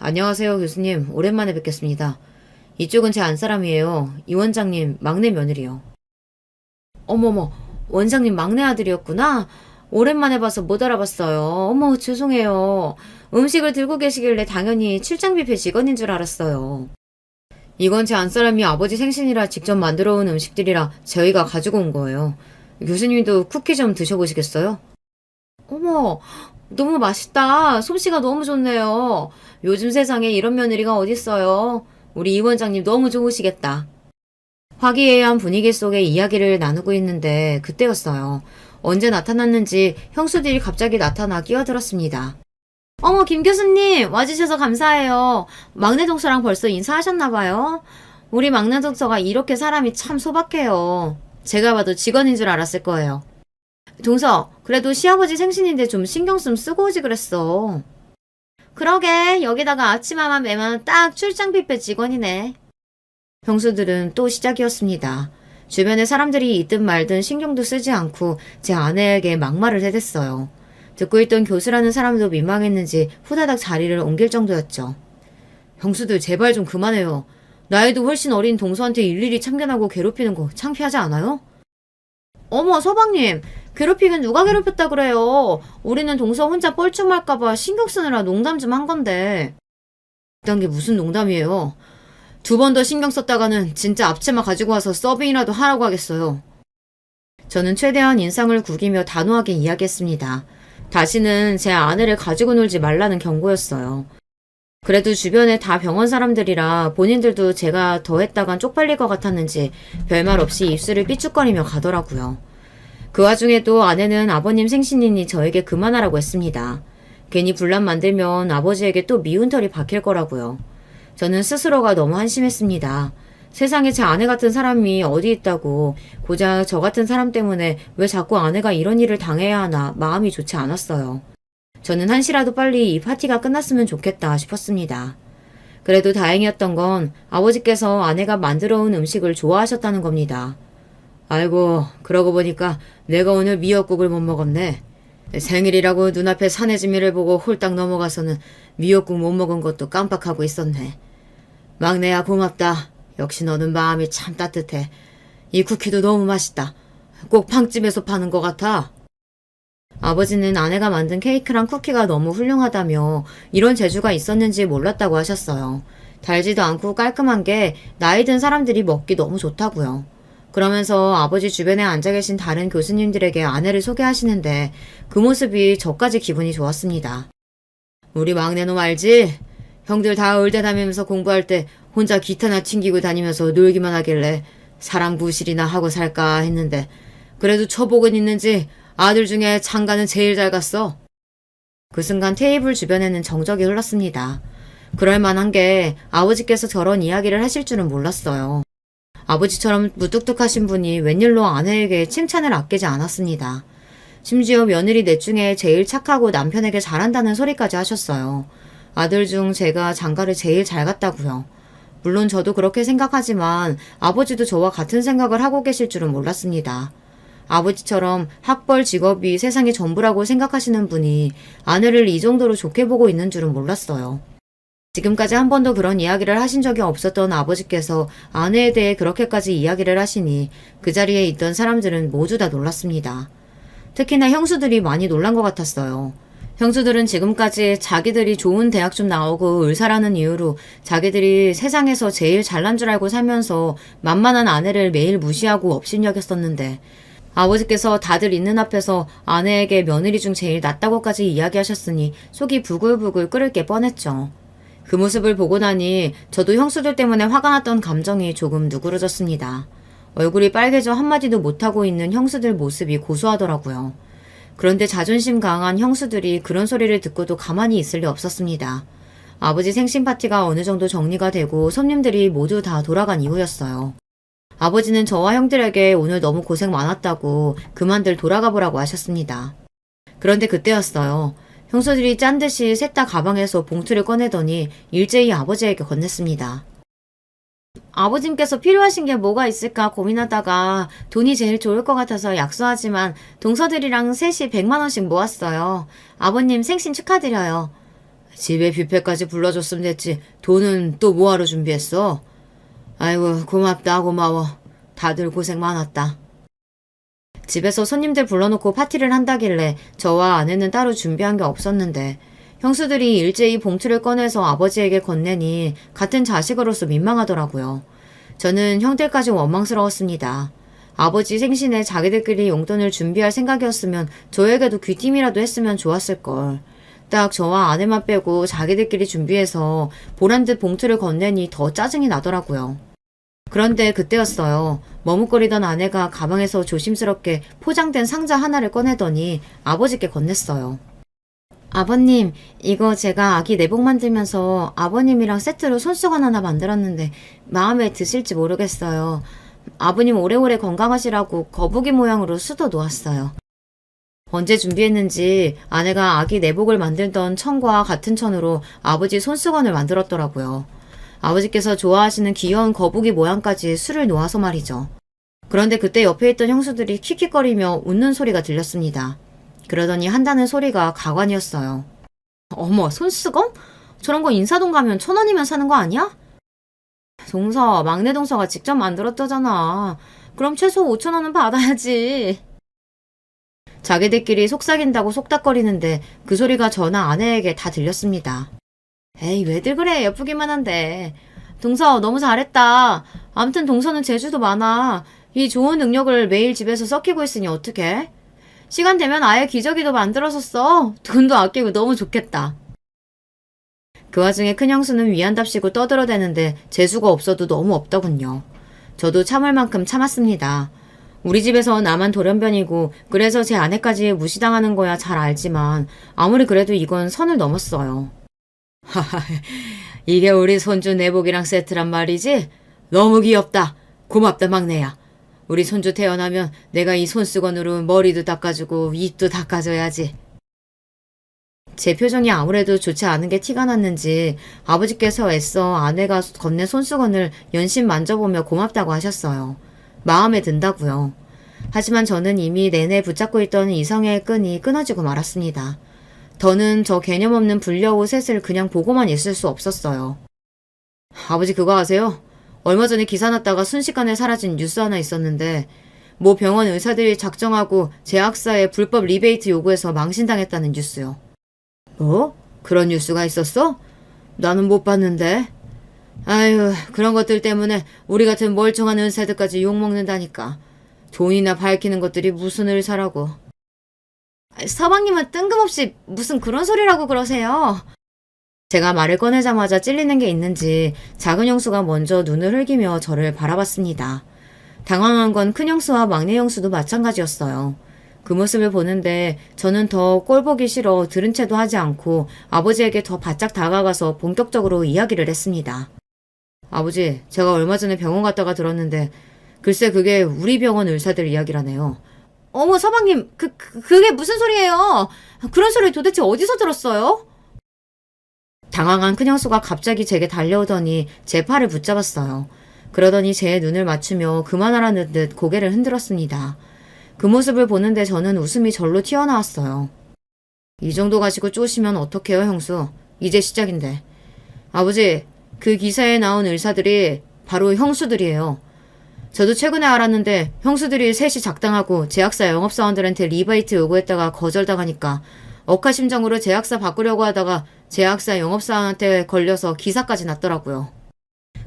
안녕하세요 교수님, 오랜만에 뵙겠습니다. 이쪽은 제 안사람이에요. 이 원장님 막내 며느리요. 어머머, 원장님 막내 아들이었구나. 오랜만에 봐서 못 알아봤어요. 어머, 죄송해요. 음식을 들고 계시길래 당연히 출장 뷔페 직원인 줄 알았어요. 이건 제 안사람이 아버지 생신이라 직접 만들어 온 음식들이라 저희가 가지고 온 거예요. 교수님도 쿠키 좀 드셔보시겠어요? 어머, 너무 맛있다. 솜씨가 너무 좋네요. 요즘 세상에 이런 며느리가 어딨어요. 우리 이 원장님 너무 좋으시겠다. 화기애애한 분위기 속에 이야기를 나누고 있는데 그때였어요. 언제 나타났는지 형수들이 갑자기 나타나 끼어들었습니다. 어머, 김 교수님 와주셔서 감사해요. 막내 동서랑 벌써 인사하셨나봐요. 우리 막내 동서가 이렇게 사람이 참 소박해요. 제가 봐도 직원인 줄 알았을 거예요. 동서, 그래도 시아버지 생신인데 좀 신경 좀 쓰고 오지 그랬어. 그러게, 여기다가 아침마만 매면 딱 출장 뷔페 직원이네. 형수들은 또 시작이었습니다. 주변에 사람들이 있든 말든 신경도 쓰지 않고 제 아내에게 막말을 해댔어요. 듣고 있던 교수라는 사람도 민망했는지 후다닥 자리를 옮길 정도였죠. 형수들 제발 좀 그만해요. 나이도 훨씬 어린 동서한테 일일이 참견하고 괴롭히는 거 창피하지 않아요? 어머, 서방님, 괴롭히긴 누가 괴롭혔다 그래요. 우리는 동서 혼자 뻘쭘할까봐 신경 쓰느라 농담 좀 한 건데. 그딴 게 무슨 농담이에요. 2번 더 신경 썼다가는 진짜 앞치마 가지고 와서 서빙이라도 하라고 하겠어요. 저는 최대한 인상을 구기며 단호하게 이야기했습니다. 다시는 제 아내를 가지고 놀지 말라는 경고였어요. 그래도 주변에 다 병원 사람들이라 본인들도 제가 더 했다간 쪽팔릴 것 같았는지 별말 없이 입술을 삐죽거리며 가더라고요. 그 와중에도 아내는 아버님 생신이니 저에게 그만하라고 했습니다. 괜히 분란 만들면 아버지에게 또 미운 털이 박힐 거라고요. 저는 스스로가 너무 한심했습니다. 세상에 제 아내 같은 사람이 어디 있다고 고작 저 같은 사람 때문에 왜 자꾸 아내가 이런 일을 당해야 하나 마음이 좋지 않았어요. 저는 한시라도 빨리 이 파티가 끝났으면 좋겠다 싶었습니다. 그래도 다행이었던 건 아버지께서 아내가 만들어 온 음식을 좋아하셨다는 겁니다. 아이고, 그러고 보니까 내가 오늘 미역국을 못 먹었네. 생일이라고 눈앞에 사내지미를 보고 홀딱 넘어가서는 미역국 못 먹은 것도 깜빡하고 있었네. 막내야 고맙다. 역시 너는 마음이 참 따뜻해. 이 쿠키도 너무 맛있다. 꼭 빵집에서 파는 것 같아. 아버지는 아내가 만든 케이크랑 쿠키가 너무 훌륭하다며 이런 재주가 있었는지 몰랐다고 하셨어요. 달지도 않고 깔끔한 게 나이 든 사람들이 먹기 너무 좋다고요. 그러면서 아버지 주변에 앉아 계신 다른 교수님들에게 아내를 소개하시는데 그 모습이 저까지 기분이 좋았습니다. 우리 막내놈 알지? 형들 다 의대 다니면서 공부할 때 혼자 기타나 튕기고 다니면서 놀기만 하길래 사람 구실이나 하고 살까 했는데 그래도 처복은 있는지 아들 중에 장가는 제일 잘 갔어. 그 순간 테이블 주변에는 정적이 흘렀습니다. 그럴 만한 게 아버지께서 저런 이야기를 하실 줄은 몰랐어요. 아버지처럼 무뚝뚝하신 분이 웬일로 아내에게 칭찬을 아끼지 않았습니다. 심지어 며느리 넷 중에 제일 착하고 남편에게 잘한다는 소리까지 하셨어요. 아들 중 제가 장가를 제일 잘 갔다고요. 물론 저도 그렇게 생각하지만 아버지도 저와 같은 생각을 하고 계실 줄은 몰랐습니다. 아버지처럼 학벌 직업이 세상의 전부라고 생각하시는 분이 아내를 이 정도로 좋게 보고 있는 줄은 몰랐어요. 지금까지 한 번도 그런 이야기를 하신 적이 없었던 아버지께서 아내에 대해 그렇게까지 이야기를 하시니 그 자리에 있던 사람들은 모두 다 놀랐습니다. 특히나 형수들이 많이 놀란 것 같았어요. 형수들은 지금까지 자기들이 좋은 대학 좀 나오고 의사라는 이유로 자기들이 세상에서 제일 잘난 줄 알고 살면서 만만한 아내를 매일 무시하고 업신여겼었는데 아버지께서 다들 있는 앞에서 아내에게 며느리 중 제일 낫다고까지 이야기하셨으니 속이 부글부글 끓을 게 뻔했죠. 그 모습을 보고 나니 저도 형수들 때문에 화가 났던 감정이 조금 누그러졌습니다. 얼굴이 빨개져 한마디도 못하고 있는 형수들 모습이 고소하더라고요. 그런데 자존심 강한 형수들이 그런 소리를 듣고도 가만히 있을 리 없었습니다. 아버지 생신 파티가 어느 정도 정리가 되고 손님들이 모두 다 돌아간 이후였어요. 아버지는 저와 형들에게 오늘 너무 고생 많았다고 그만들 돌아가 보라고 하셨습니다. 그런데 그때였어요. 형수들이 짠 듯이 셋 다 가방에서 봉투를 꺼내더니 일제히 아버지에게 건넸습니다. 아버님께서 필요하신 게 뭐가 있을까 고민하다가 돈이 제일 좋을 것 같아서 약소하지만 동서들이랑 셋이 100만 원씩 모았어요. 아버님 생신 축하드려요. 집에 뷔페까지 불러줬으면 됐지. 돈은 또 뭐하러 준비했어? 아이고 고맙다 고마워. 다들 고생 많았다. 집에서 손님들 불러놓고 파티를 한다길래 저와 아내는 따로 준비한 게 없었는데 형수들이 일제히 봉투를 꺼내서 아버지에게 건네니 같은 자식으로서 민망하더라고요. 저는 형들까지 원망스러웠습니다. 아버지 생신에 자기들끼리 용돈을 준비할 생각이었으면 저에게도 귀띔이라도 했으면 좋았을걸. 딱 저와 아내만 빼고 자기들끼리 준비해서 보란듯 봉투를 건네니 더 짜증이 나더라고요. 그런데 그때였어요. 머뭇거리던 아내가 가방에서 조심스럽게 포장된 상자 하나를 꺼내더니 아버지께 건넸어요. 아버님, 이거 제가 아기 내복 만들면서 아버님이랑 세트로 손수건 하나 만들었는데 마음에 드실지 모르겠어요. 아버님 오래오래 건강하시라고 거북이 모양으로 수도 놓았어요. 언제 준비했는지 아내가 아기 내복을 만들던 천과 같은 천으로 아버지 손수건을 만들었더라고요. 아버지께서 좋아하시는 귀여운 거북이 모양까지 수를 놓아서 말이죠. 그런데 그때 옆에 있던 형수들이 킥킥거리며 웃는 소리가 들렸습니다. 그러더니 한다는 소리가 가관이었어요. 어머, 손수건? 저런 거 인사동 가면 1,000원이면 사는 거 아니야? 동서, 막내 동서가 직접 만들었다잖아. 그럼 최소 5,000원은 받아야지. 자기들끼리 속삭인다고 속닥거리는데 그 소리가 저나 아내에게 다 들렸습니다. 에이, 왜들 그래? 예쁘기만 한데. 동서, 너무 잘했다. 암튼 동서는 재주도 많아. 이 좋은 능력을 매일 집에서 썩히고 있으니 어떡해? 시간 되면 아예 기저귀도 만들어서 써. 돈도 아끼고 너무 좋겠다. 그 와중에 큰형수는 위안답시고 떠들어대는데 재수가 없어도 너무 없더군요. 저도 참을 만큼 참았습니다. 우리 집에서 나만 돌연변이고 그래서 제 아내까지 무시당하는 거야 잘 알지만 아무리 그래도 이건 선을 넘었어요. 하하, 이게 우리 손주 내복이랑 세트란 말이지? 너무 귀엽다. 고맙다 막내야. 우리 손주 태어나면 내가 이 손수건으로 머리도 닦아주고 입도 닦아줘야지. 제 표정이 아무래도 좋지 않은 게 티가 났는지 아버지께서 애써 아내가 건넨 손수건을 연신 만져보며 고맙다고 하셨어요. 마음에 든다고요. 하지만 저는 이미 내내 붙잡고 있던 이성의 끈이 끊어지고 말았습니다. 더는 저 개념 없는 불려오 셋을 그냥 보고만 있을 수 없었어요. 아버지 그거 아세요? 얼마 전에 기사 났다가 순식간에 사라진 뉴스 하나 있었는데 모 병원 의사들이 작정하고 제약사에 불법 리베이트 요구해서 망신당했다는 뉴스요. 뭐? 그런 뉴스가 있었어? 나는 못 봤는데. 아유, 그런 것들 때문에 우리 같은 멀쩡한 의사들까지 욕먹는다니까. 돈이나 밝히는 것들이 무슨 의사라고. 서방님은 뜬금없이 무슨 그런 소리라고 그러세요. 제가 말을 꺼내자마자 찔리는 게 있는지 작은 형수가 먼저 눈을 흘기며 저를 바라봤습니다. 당황한 건 큰 형수와 막내 형수도 마찬가지였어요. 그 모습을 보는데 저는 더 꼴보기 싫어 들은 채도 하지 않고 아버지에게 더 바짝 다가가서 본격적으로 이야기를 했습니다. 아버지, 제가 얼마 전에 병원 갔다가 들었는데 글쎄 그게 우리 병원 의사들 이야기라네요. 어머 서방님, 그게 무슨 소리예요? 그런 소리 도대체 어디서 들었어요? 당황한 큰형수가 갑자기 제게 달려오더니 제 팔을 붙잡았어요. 그러더니 제 눈을 맞추며 그만하라는 듯 고개를 흔들었습니다. 그 모습을 보는데 저는 웃음이 절로 튀어나왔어요. 이 정도 가지고 쪼시면 어떡해요, 형수? 이제 시작인데. 아버지, 그 기사에 나온 의사들이 바로 형수들이에요. 저도 최근에 알았는데 형수들이 셋이 작당하고 제약사 영업사원들한테 리베이트 요구했다가 거절당하니까 억하심정으로 제약사 바꾸려고 하다가 제약사 영업사원한테 걸려서 기사까지 났더라고요.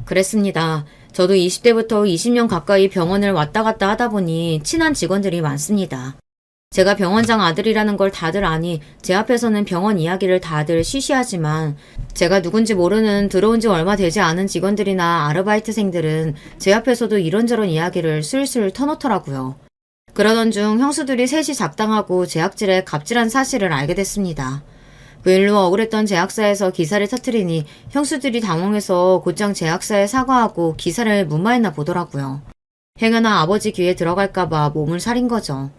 그랬습니다. 저도 20대부터 20년 가까이 병원을 왔다 갔다 하다 보니 친한 직원들이 많습니다. 제가 병원장 아들이라는 걸 다들 아니 제 앞에서는 병원 이야기를 다들 쉬쉬하지만 제가 누군지 모르는 들어온 지 얼마 되지 않은 직원들이나 아르바이트생들은 제 앞에서도 이런저런 이야기를 슬슬 터놓더라고요. 그러던 중 형수들이 셋이 작당하고 제약질에 갑질한 사실을 알게 됐습니다. 그 일로 억울했던 제약사에서 기사를 터뜨리니 형수들이 당황해서 곧장 제약사에 사과하고 기사를 무마했나 보더라고요. 행여나 아버지 귀에 들어갈까봐 몸을 사린 거죠.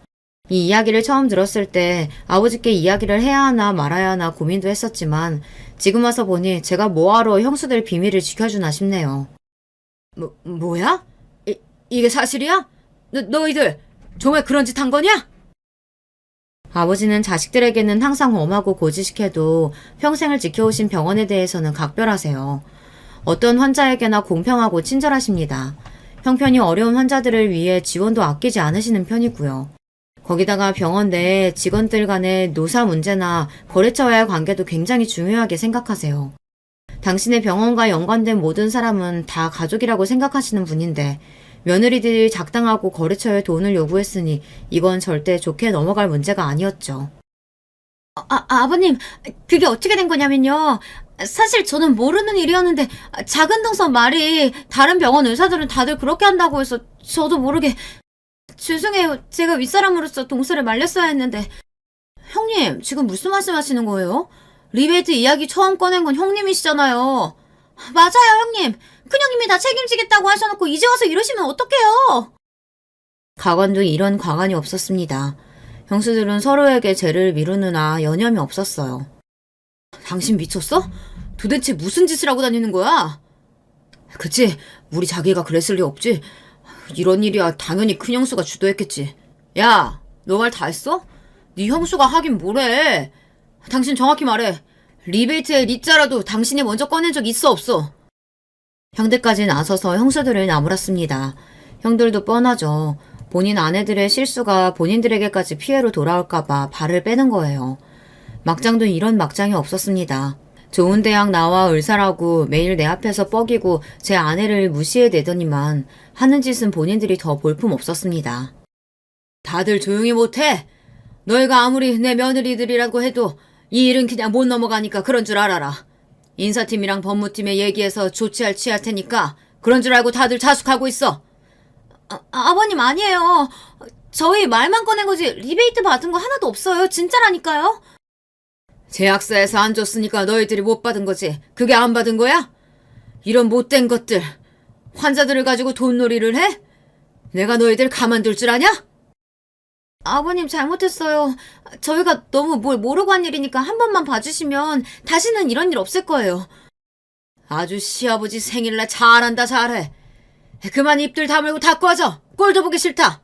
이 이야기를 처음 들었을 때 아버지께 이야기를 해야 하나 말아야 하나 고민도 했었지만 지금 와서 보니 제가 뭐하러 형수들 비밀을 지켜주나 싶네요. 뭐야? 이게 사실이야? 너희들 정말 그런 짓 한 거냐? 아버지는 자식들에게는 항상 엄하고 고지식해도 평생을 지켜오신 병원에 대해서는 각별하세요. 어떤 환자에게나 공평하고 친절하십니다. 형편이 어려운 환자들을 위해 지원도 아끼지 않으시는 편이고요. 거기다가 병원 내에 직원들 간의 노사 문제나 거래처와의 관계도 굉장히 중요하게 생각하세요. 당신의 병원과 연관된 모든 사람은 다 가족이라고 생각하시는 분인데 며느리들이 작당하고 거래처에 돈을 요구했으니 이건 절대 좋게 넘어갈 문제가 아니었죠. 아버님, 그게 어떻게 된 거냐면요. 사실 저는 모르는 일이었는데 작은 동서 말이 다른 병원 의사들은 다들 그렇게 한다고 해서 저도 모르게 죄송해요. 제가 윗사람으로서 동서를 말렸어야 했는데. 형님, 지금 무슨 말씀하시는 거예요? 리베이트 이야기 처음 꺼낸 건 형님이시잖아요. 맞아요, 형님. 큰형님이 다 책임지겠다고 하셔놓고 이제 와서 이러시면 어떡해요? 가관도 이런 과관이 없었습니다. 형수들은 서로에게 죄를 미루느나 여념이 없었어요. 당신 미쳤어? 도대체 무슨 짓을 하고 다니는 거야? 그치, 우리 자기가 그랬을 리 없지. 이런 일이야 당연히 큰 형수가 주도했겠지. 야, 너 말 다 했어? 네 형수가 하긴 뭐래. 당신 정확히 말해. 리베이트의 리자라도 당신이 먼저 꺼낸 적 있어 없어? 형들까지 나서서 형수들을 나무랐습니다. 형들도 뻔하죠. 본인 아내들의 실수가 본인들에게까지 피해로 돌아올까봐 발을 빼는 거예요. 막장도 이런 막장이 없었습니다. 좋은 대학 나와 의사라고 매일 내 앞에서 뻐기고 제 아내를 무시해대더니만 하는 짓은 본인들이 더 볼품 없었습니다. 다들 조용히 못해? 너희가 아무리 내 며느리들이라고 해도 이 일은 그냥 못 넘어가니까 그런 줄 알아라. 인사팀이랑 법무팀에 얘기해서 조치할 취할 테니까 그런 줄 알고 다들 자숙하고 있어. 아버님 아니에요. 저희 말만 꺼낸 거지 리베이트 받은 거 하나도 없어요. 진짜라니까요. 제약사에서 안 줬으니까 너희들이 못 받은 거지. 그게 안 받은 거야? 이런 못된 것들. 환자들을 가지고 돈놀이를 해? 내가 너희들 가만둘 줄 아냐? 아버님 잘못했어요. 저희가 너무 뭘 모르고 한 일이니까 한 번만 봐주시면 다시는 이런 일 없을 거예요. 아주 시아버지 생일날 잘한다 잘해. 그만 입들 다물고 다 꺼져. 꼴도 보기 싫다.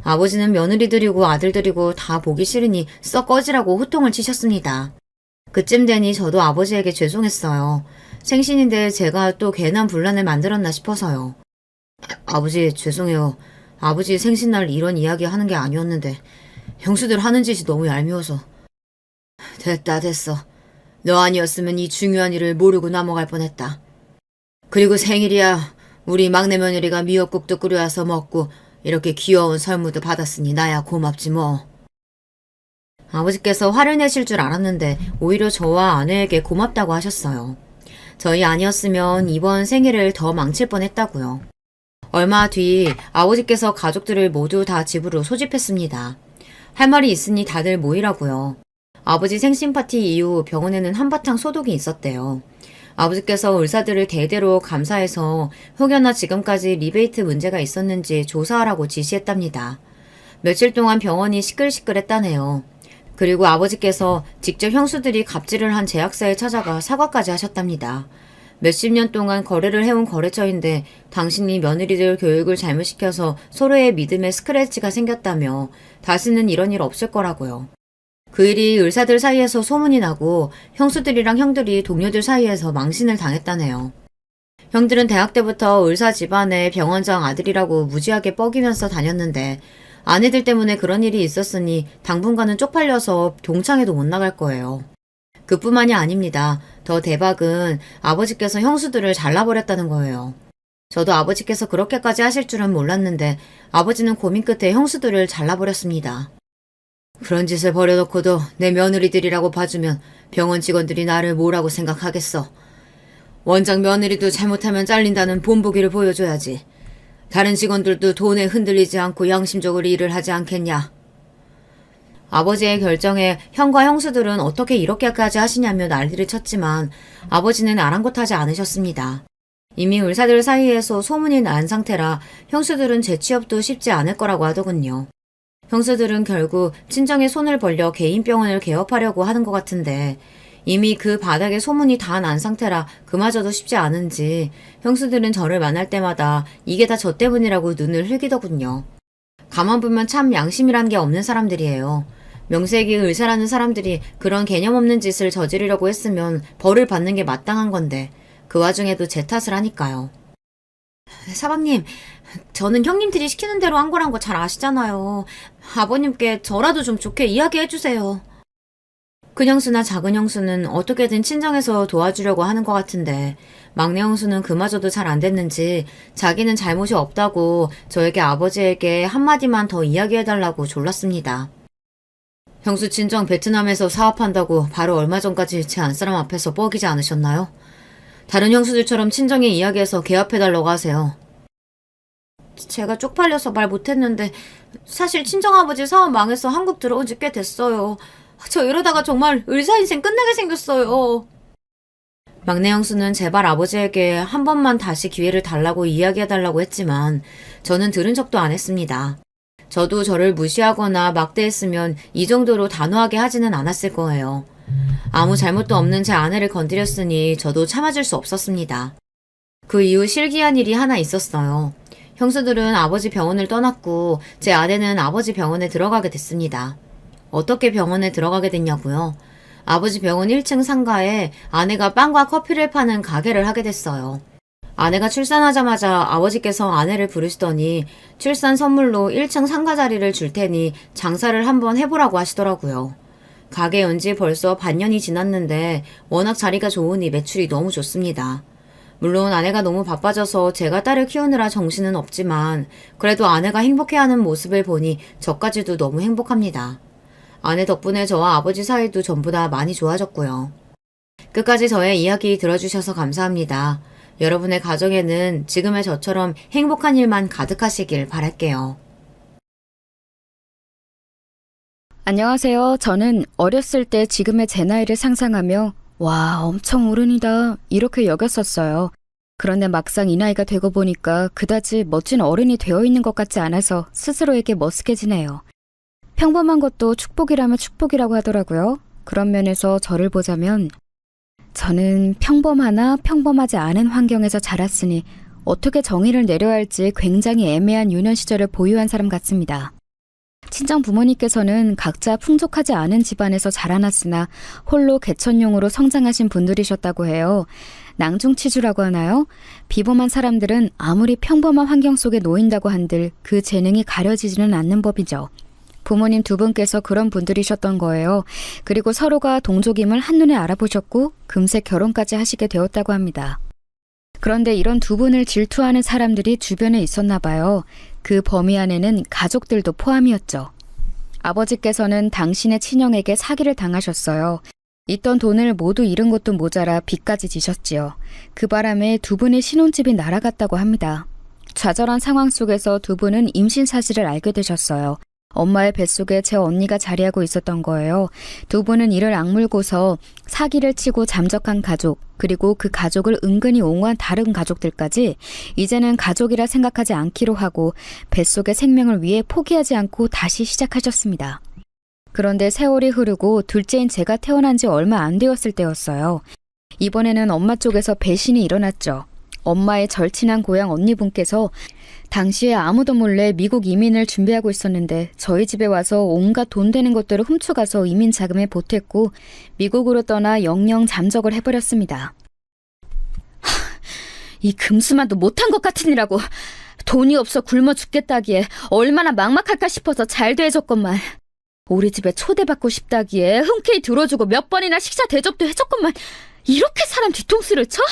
아버지는 며느리들이고 아들들이고 다 보기 싫으니 썩 꺼지라고 호통을 치셨습니다. 그쯤 되니 저도 아버지에게 죄송했어요. 생신인데 제가 또 괜한 분란을 만들었나 싶어서요. 아버지 죄송해요. 아버지 생신날 이런 이야기 하는 게 아니었는데 형수들 하는 짓이 너무 얄미워서. 됐어. 너 아니었으면 이 중요한 일을 모르고 넘어갈 뻔했다. 그리고 생일이야. 우리 막내 며느리가 미역국도 끓여와서 먹고 이렇게 귀여운 선물도 받았으니 나야 고맙지 뭐. 아버지께서 화를 내실 줄 알았는데 오히려 저와 아내에게 고맙다고 하셨어요. 저희 아니었으면 이번 생일을 더 망칠 뻔했다고요. 얼마 뒤 아버지께서 가족들을 모두 다 집으로 소집했습니다. 할 말이 있으니 다들 모이라고요. 아버지 생신 파티 이후 병원에는 한바탕 소독이 있었대요. 아버지께서 의사들을 대대로 감사해서 혹여나 지금까지 리베이트 문제가 있었는지 조사하라고 지시했답니다. 며칠 동안 병원이 시끌시끌했다네요. 그리고 아버지께서 직접 형수들이 갑질을 한 제약사에 찾아가 사과까지 하셨답니다. 몇십 년 동안 거래를 해온 거래처인데 당신이 며느리들 교육을 잘못시켜서 서로의 믿음에 스크래치가 생겼다며 다시는 이런 일 없을 거라고요. 그 일이 의사들 사이에서 소문이 나고 형수들이랑 형들이 동료들 사이에서 망신을 당했다네요. 형들은 대학 때부터 의사 집안의 병원장 아들이라고 무지하게 뻐기면서 다녔는데 아내들 때문에 그런 일이 있었으니 당분간은 쪽팔려서 동창회도 못 나갈 거예요. 그뿐만이 아닙니다. 더 대박은 아버지께서 형수들을 잘라버렸다는 거예요. 저도 아버지께서 그렇게까지 하실 줄은 몰랐는데 아버지는 고민 끝에 형수들을 잘라버렸습니다. 그런 짓을 벌여놓고도 내 며느리들이라고 봐주면 병원 직원들이 나를 뭐라고 생각하겠어. 원장 며느리도 잘못하면 잘린다는 본보기를 보여줘야지. 다른 직원들도 돈에 흔들리지 않고 양심적으로 일을 하지 않겠냐. 아버지의 결정에 형과 형수들은 어떻게 이렇게까지 하시냐며 난리를 쳤지만 아버지는 아랑곳하지 않으셨습니다. 이미 의사들 사이에서 소문이 난 상태라 형수들은 재취업도 쉽지 않을 거라고 하더군요. 형수들은 결국 친정에 손을 벌려 개인 병원을 개업하려고 하는 것 같은데 이미 그 바닥에 소문이 다 난 상태라 그마저도 쉽지 않은지 형수들은 저를 만날 때마다 이게 다 저 때문이라고 눈을 흘기더군요. 가만 보면 참 양심이란 게 없는 사람들이에요. 명색이 의사라는 사람들이 그런 개념 없는 짓을 저지르려고 했으면 벌을 받는 게 마땅한 건데 그 와중에도 제 탓을 하니까요. 사방님, 저는 형님들이 시키는 대로 한 거란 거 잘 아시잖아요. 아버님께 저라도 좀 좋게 이야기해주세요. 큰 형수나 작은 형수는 어떻게든 친정에서 도와주려고 하는 것 같은데 막내 형수는 그마저도 잘 안 됐는지 자기는 잘못이 없다고 저에게 아버지에게 한마디만 더 이야기해달라고 졸랐습니다. 형수 친정 베트남에서 사업한다고 바로 얼마 전까지 제 안사람 앞에서 뻐기지 않으셨나요? 다른 형수들처럼 친정에 이야기해서 개업해달라고 하세요. 제가 쪽팔려서 말 못했는데 사실 친정아버지 사업 망해서 한국 들어온 지 꽤 됐어요. 저 이러다가 정말 의사 인생 끝내게 생겼어요. 막내 형수는 제발 아버지에게 한 번만 다시 기회를 달라고 이야기해달라고 했지만 저는 들은 척도 안 했습니다. 저도 저를 무시하거나 막대했으면 이 정도로 단호하게 하지는 않았을 거예요. 아무 잘못도 없는 제 아내를 건드렸으니 저도 참아줄 수 없었습니다. 그 이후 실기한 일이 하나 있었어요. 형수들은 아버지 병원을 떠났고 제 아내는 아버지 병원에 들어가게 됐습니다. 어떻게 병원에 들어가게 됐냐고요? 아버지 병원 1층 상가에 아내가 빵과 커피를 파는 가게를 하게 됐어요. 아내가 출산하자마자 아버지께서 아내를 부르시더니 출산 선물로 1층 상가 자리를 줄 테니 장사를 한번 해보라고 하시더라고요. 가게 연지 벌써 반년이 지났는데 워낙 자리가 좋으니 매출이 너무 좋습니다. 물론 아내가 너무 바빠져서 제가 딸을 키우느라 정신은 없지만 그래도 아내가 행복해하는 모습을 보니 저까지도 너무 행복합니다. 아내 덕분에 저와 아버지 사이도 전부 다 많이 좋아졌고요. 끝까지 저의 이야기 들어주셔서 감사합니다. 여러분의 가정에는 지금의 저처럼 행복한 일만 가득하시길 바랄게요. 안녕하세요. 저는 어렸을 때 지금의 제 나이를 상상하며 와, 엄청 어른이다 이렇게 여겼었어요. 그런데 막상 이 나이가 되고 보니까 그다지 멋진 어른이 되어 있는 것 같지 않아서 스스로에게 머쓱해지네요. 평범한 것도 축복이라면 축복이라고 하더라고요. 그런 면에서 저를 보자면 저는 평범하나 평범하지 않은 환경에서 자랐으니 어떻게 정의를 내려야 할지 굉장히 애매한 유년 시절을 보유한 사람 같습니다. 친정 부모님께서는 각자 풍족하지 않은 집안에서 자라났으나 홀로 개천용으로 성장하신 분들이셨다고 해요. 낭중치주라고 하나요? 비범한 사람들은 아무리 평범한 환경 속에 놓인다고 한들 그 재능이 가려지지는 않는 법이죠. 부모님 두 분께서 그런 분들이셨던 거예요. 그리고 서로가 동족임을 한눈에 알아보셨고 금세 결혼까지 하시게 되었다고 합니다. 그런데 이런 두 분을 질투하는 사람들이 주변에 있었나 봐요. 그 범위 안에는 가족들도 포함이었죠. 아버지께서는 당신의 친형에게 사기를 당하셨어요. 있던 돈을 모두 잃은 것도 모자라 빚까지 지셨지요. 그 바람에 두 분의 신혼집이 날아갔다고 합니다. 좌절한 상황 속에서 두 분은 임신 사실을 알게 되셨어요. 엄마의 뱃속에 제 언니가 자리하고 있었던 거예요. 두 분은 이를 악물고서 사기를 치고 잠적한 가족, 그리고 그 가족을 은근히 옹호한 다른 가족들까지 이제는 가족이라 생각하지 않기로 하고 뱃속의 생명을 위해 포기하지 않고 다시 시작하셨습니다. 그런데 세월이 흐르고 둘째인 제가 태어난 지 얼마 안 되었을 때였어요. 이번에는 엄마 쪽에서 배신이 일어났죠. 엄마의 절친한 고향 언니분께서 당시에 아무도 몰래 미국 이민을 준비하고 있었는데 저희 집에 와서 온갖 돈 되는 것들을 훔쳐가서 이민 자금에 보탰고 미국으로 떠나 영영 잠적을 해버렸습니다. 이 금수만도 못한 것 같으니라고. 돈이 없어 굶어 죽겠다기에 얼마나 막막할까 싶어서 잘 대해줬건만. 우리 집에 초대받고 싶다기에 흔쾌히 들어주고 몇 번이나 식사 대접도 해줬건만. 이렇게 사람 뒤통수를 쳐?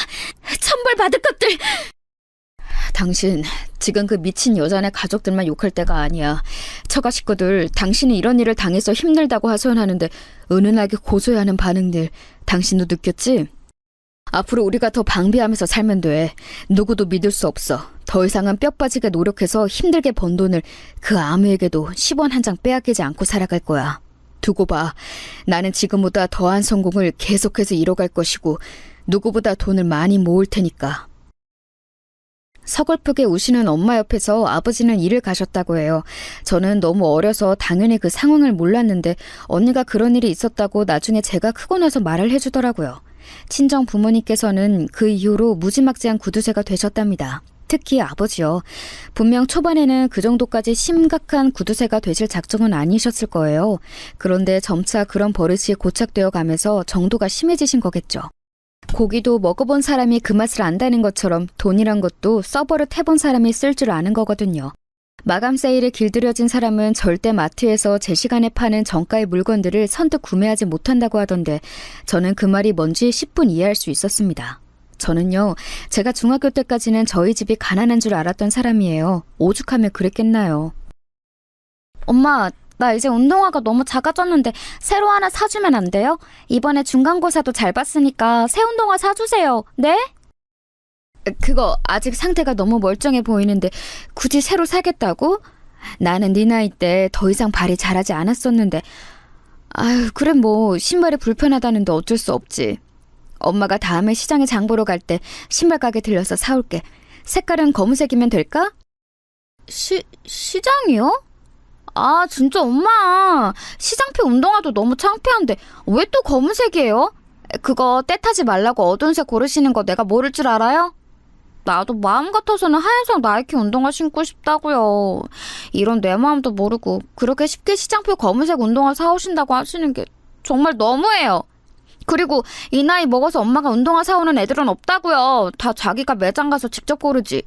천벌 받을 것들! 당신 지금 그 미친 여자네 가족들만 욕할 때가 아니야. 처가 식구들 당신이 이런 일을 당해서 힘들다고 하소연하는데 은은하게 고소해하는 반응들 당신도 느꼈지? 앞으로 우리가 더 방비하면서 살면 돼. 누구도 믿을 수 없어. 더 이상은 뼈 빠지게 노력해서 힘들게 번 돈을 그 아무에게도 10원 한 장 빼앗기지 않고 살아갈 거야. 두고 봐. 나는 지금보다 더한 성공을 계속해서 이뤄갈 것이고 누구보다 돈을 많이 모을 테니까. 서글프게 우시는 엄마 옆에서 아버지는 일을 가셨다고 해요. 저는 너무 어려서 당연히 그 상황을 몰랐는데 언니가 그런 일이 있었다고 나중에 제가 크고 나서 말을 해주더라고요. 친정 부모님께서는 그 이후로 무지막지한 구두쇠가 되셨답니다. 특히 아버지요. 분명 초반에는 그 정도까지 심각한 구두쇠가 되실 작정은 아니셨을 거예요. 그런데 점차 그런 버릇이 고착되어 가면서 정도가 심해지신 거겠죠. 고기도 먹어본 사람이 그 맛을 안다는 것처럼 돈이란 것도 써버릇 해본 사람이 쓸 줄 아는 거거든요. 마감 세일에 길들여진 사람은 절대 마트에서 제 시간에 파는 정가의 물건들을 선뜻 구매하지 못한다고 하던데 저는 그 말이 뭔지 10분 이해할 수 있었습니다. 저는요, 제가 중학교 때까지는 저희 집이 가난한 줄 알았던 사람이에요. 오죽하면 그랬겠나요. 엄마, 나 이제 운동화가 너무 작아졌는데 새로 하나 사주면 안 돼요? 이번에 중간고사도 잘 봤으니까 새 운동화 사주세요. 네? 그거 아직 상태가 너무 멀쩡해 보이는데 굳이 새로 사겠다고? 나는 네 나이 때 더 이상 발이 자라지 않았었는데 아유 그래 뭐 신발이 불편하다는데 어쩔 수 없지. 엄마가 다음에 시장에 장 보러 갈 때 신발 가게 들려서 사올게. 색깔은 검은색이면 될까? 시장이요? 아 진짜 엄마 시장표 운동화도 너무 창피한데 왜 또 검은색이에요? 그거 때 타지 말라고 어두운 색 고르시는 거 내가 모를 줄 알아요? 나도 마음 같아서는 하얀색 나이키 운동화 신고 싶다고요. 이런 내 마음도 모르고 그렇게 쉽게 시장표 검은색 운동화 사오신다고 하시는 게 정말 너무해요. 그리고 이 나이 먹어서 엄마가 운동화 사오는 애들은 없다고요. 다 자기가 매장 가서 직접 고르지.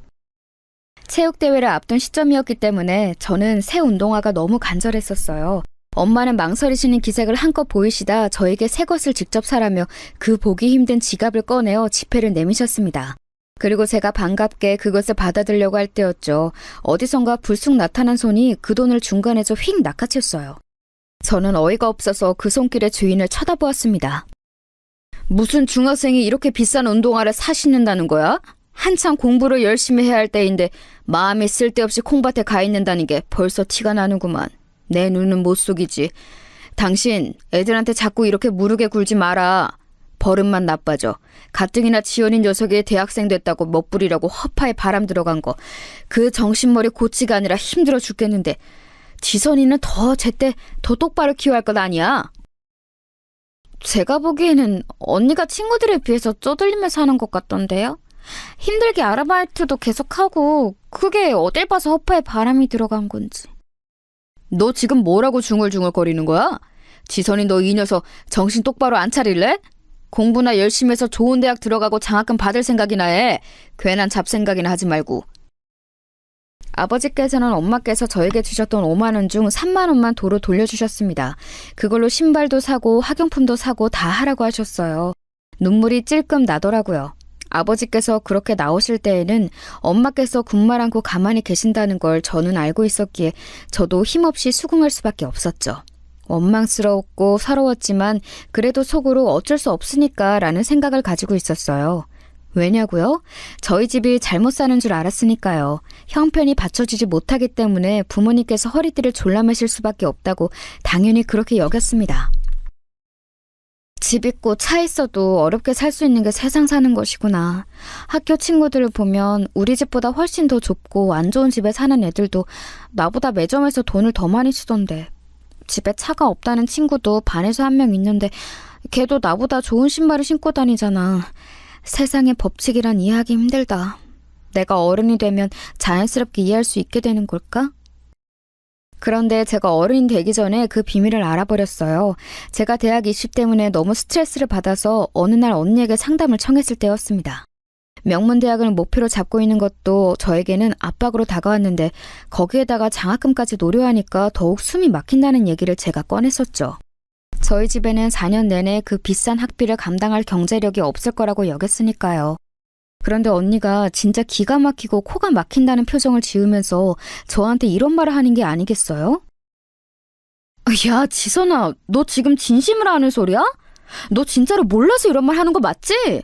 체육대회를 앞둔 시점이었기 때문에 저는 새 운동화가 너무 간절했었어요. 엄마는 망설이시는 기색을 한껏 보이시다 저에게 새 것을 직접 사라며 그 보기 힘든 지갑을 꺼내어 지폐를 내미셨습니다. 그리고 제가 반갑게 그것을 받아들려고 할 때였죠. 어디선가 불쑥 나타난 손이 그 돈을 중간에서 휙 낚아챘어요. 저는 어이가 없어서 그 손길의 주인을 쳐다보았습니다. 무슨 중학생이 이렇게 비싼 운동화를 사 신는다는 거야? 한참 공부를 열심히 해야 할 때인데 마음이 쓸데없이 콩밭에 가 있는다는 게 벌써 티가 나는구만. 내 눈은 못 속이지. 당신 애들한테 자꾸 이렇게 무르게 굴지 마라. 버릇만 나빠져. 가뜩이나 지연인 녀석이 대학생 됐다고 멋부리라고 허파에 바람 들어간 거. 그 정신머리 고치가 아니라 힘들어 죽겠는데 지선이는 더 제때 더 똑바로 키워야 할 것 아니야? 제가 보기에는 언니가 친구들에 비해서 쪼들리면서 하는 것 같던데요? 힘들게 아르바이트도 계속하고 그게 어딜 봐서 허파에 바람이 들어간 건지. 너 지금 뭐라고 중얼중얼거리는 거야? 지선이 너 이 녀석 정신 똑바로 안 차릴래? 공부나 열심히 해서 좋은 대학 들어가고 장학금 받을 생각이나 해. 괜한 잡생각이나 하지 말고. 아버지께서는 엄마께서 저에게 주셨던 5만 원 중 3만 원만 도로 돌려주셨습니다. 그걸로 신발도 사고 학용품도 사고 다 하라고 하셨어요. 눈물이 찔끔 나더라고요. 아버지께서 그렇게 나오실 때에는 엄마께서 군말 않고 가만히 계신다는 걸 저는 알고 있었기에 저도 힘없이 수긍할 수밖에 없었죠. 원망스러웠고 서러웠지만 그래도 속으로 어쩔 수 없으니까 라는 생각을 가지고 있었어요. 왜냐고요? 저희 집이 잘못 사는 줄 알았으니까요. 형편이 받쳐주지 못하기 때문에 부모님께서 허리띠를 졸라매실 수밖에 없다고 당연히 그렇게 여겼습니다. 집 있고 차 있어도 어렵게 살 수 있는 게 세상 사는 것이구나. 학교 친구들을 보면 우리 집보다 훨씬 더 좁고 안 좋은 집에 사는 애들도 나보다 매점에서 돈을 더 많이 쓰던데. 집에 차가 없다는 친구도 반에서 한 명 있는데 걔도 나보다 좋은 신발을 신고 다니잖아. 세상의 법칙이란 이해하기 힘들다. 내가 어른이 되면 자연스럽게 이해할 수 있게 되는 걸까? 그런데 제가 어른이 되기 전에 그 비밀을 알아버렸어요. 제가 대학 입시 때문에 너무 스트레스를 받아서 어느 날 언니에게 상담을 청했을 때였습니다. 명문대학을 목표로 잡고 있는 것도 저에게는 압박으로 다가왔는데 거기에다가 장학금까지 노려하니까 더욱 숨이 막힌다는 얘기를 제가 꺼냈었죠. 저희 집에는 4년 내내 그 비싼 학비를 감당할 경제력이 없을 거라고 여겼으니까요. 그런데 언니가 진짜 기가 막히고 코가 막힌다는 표정을 지으면서 저한테 이런 말을 하는 게 아니겠어요? 야, 지선아, 너 지금 진심으로 하는 소리야? 너 진짜로 몰라서 이런 말 하는 거 맞지?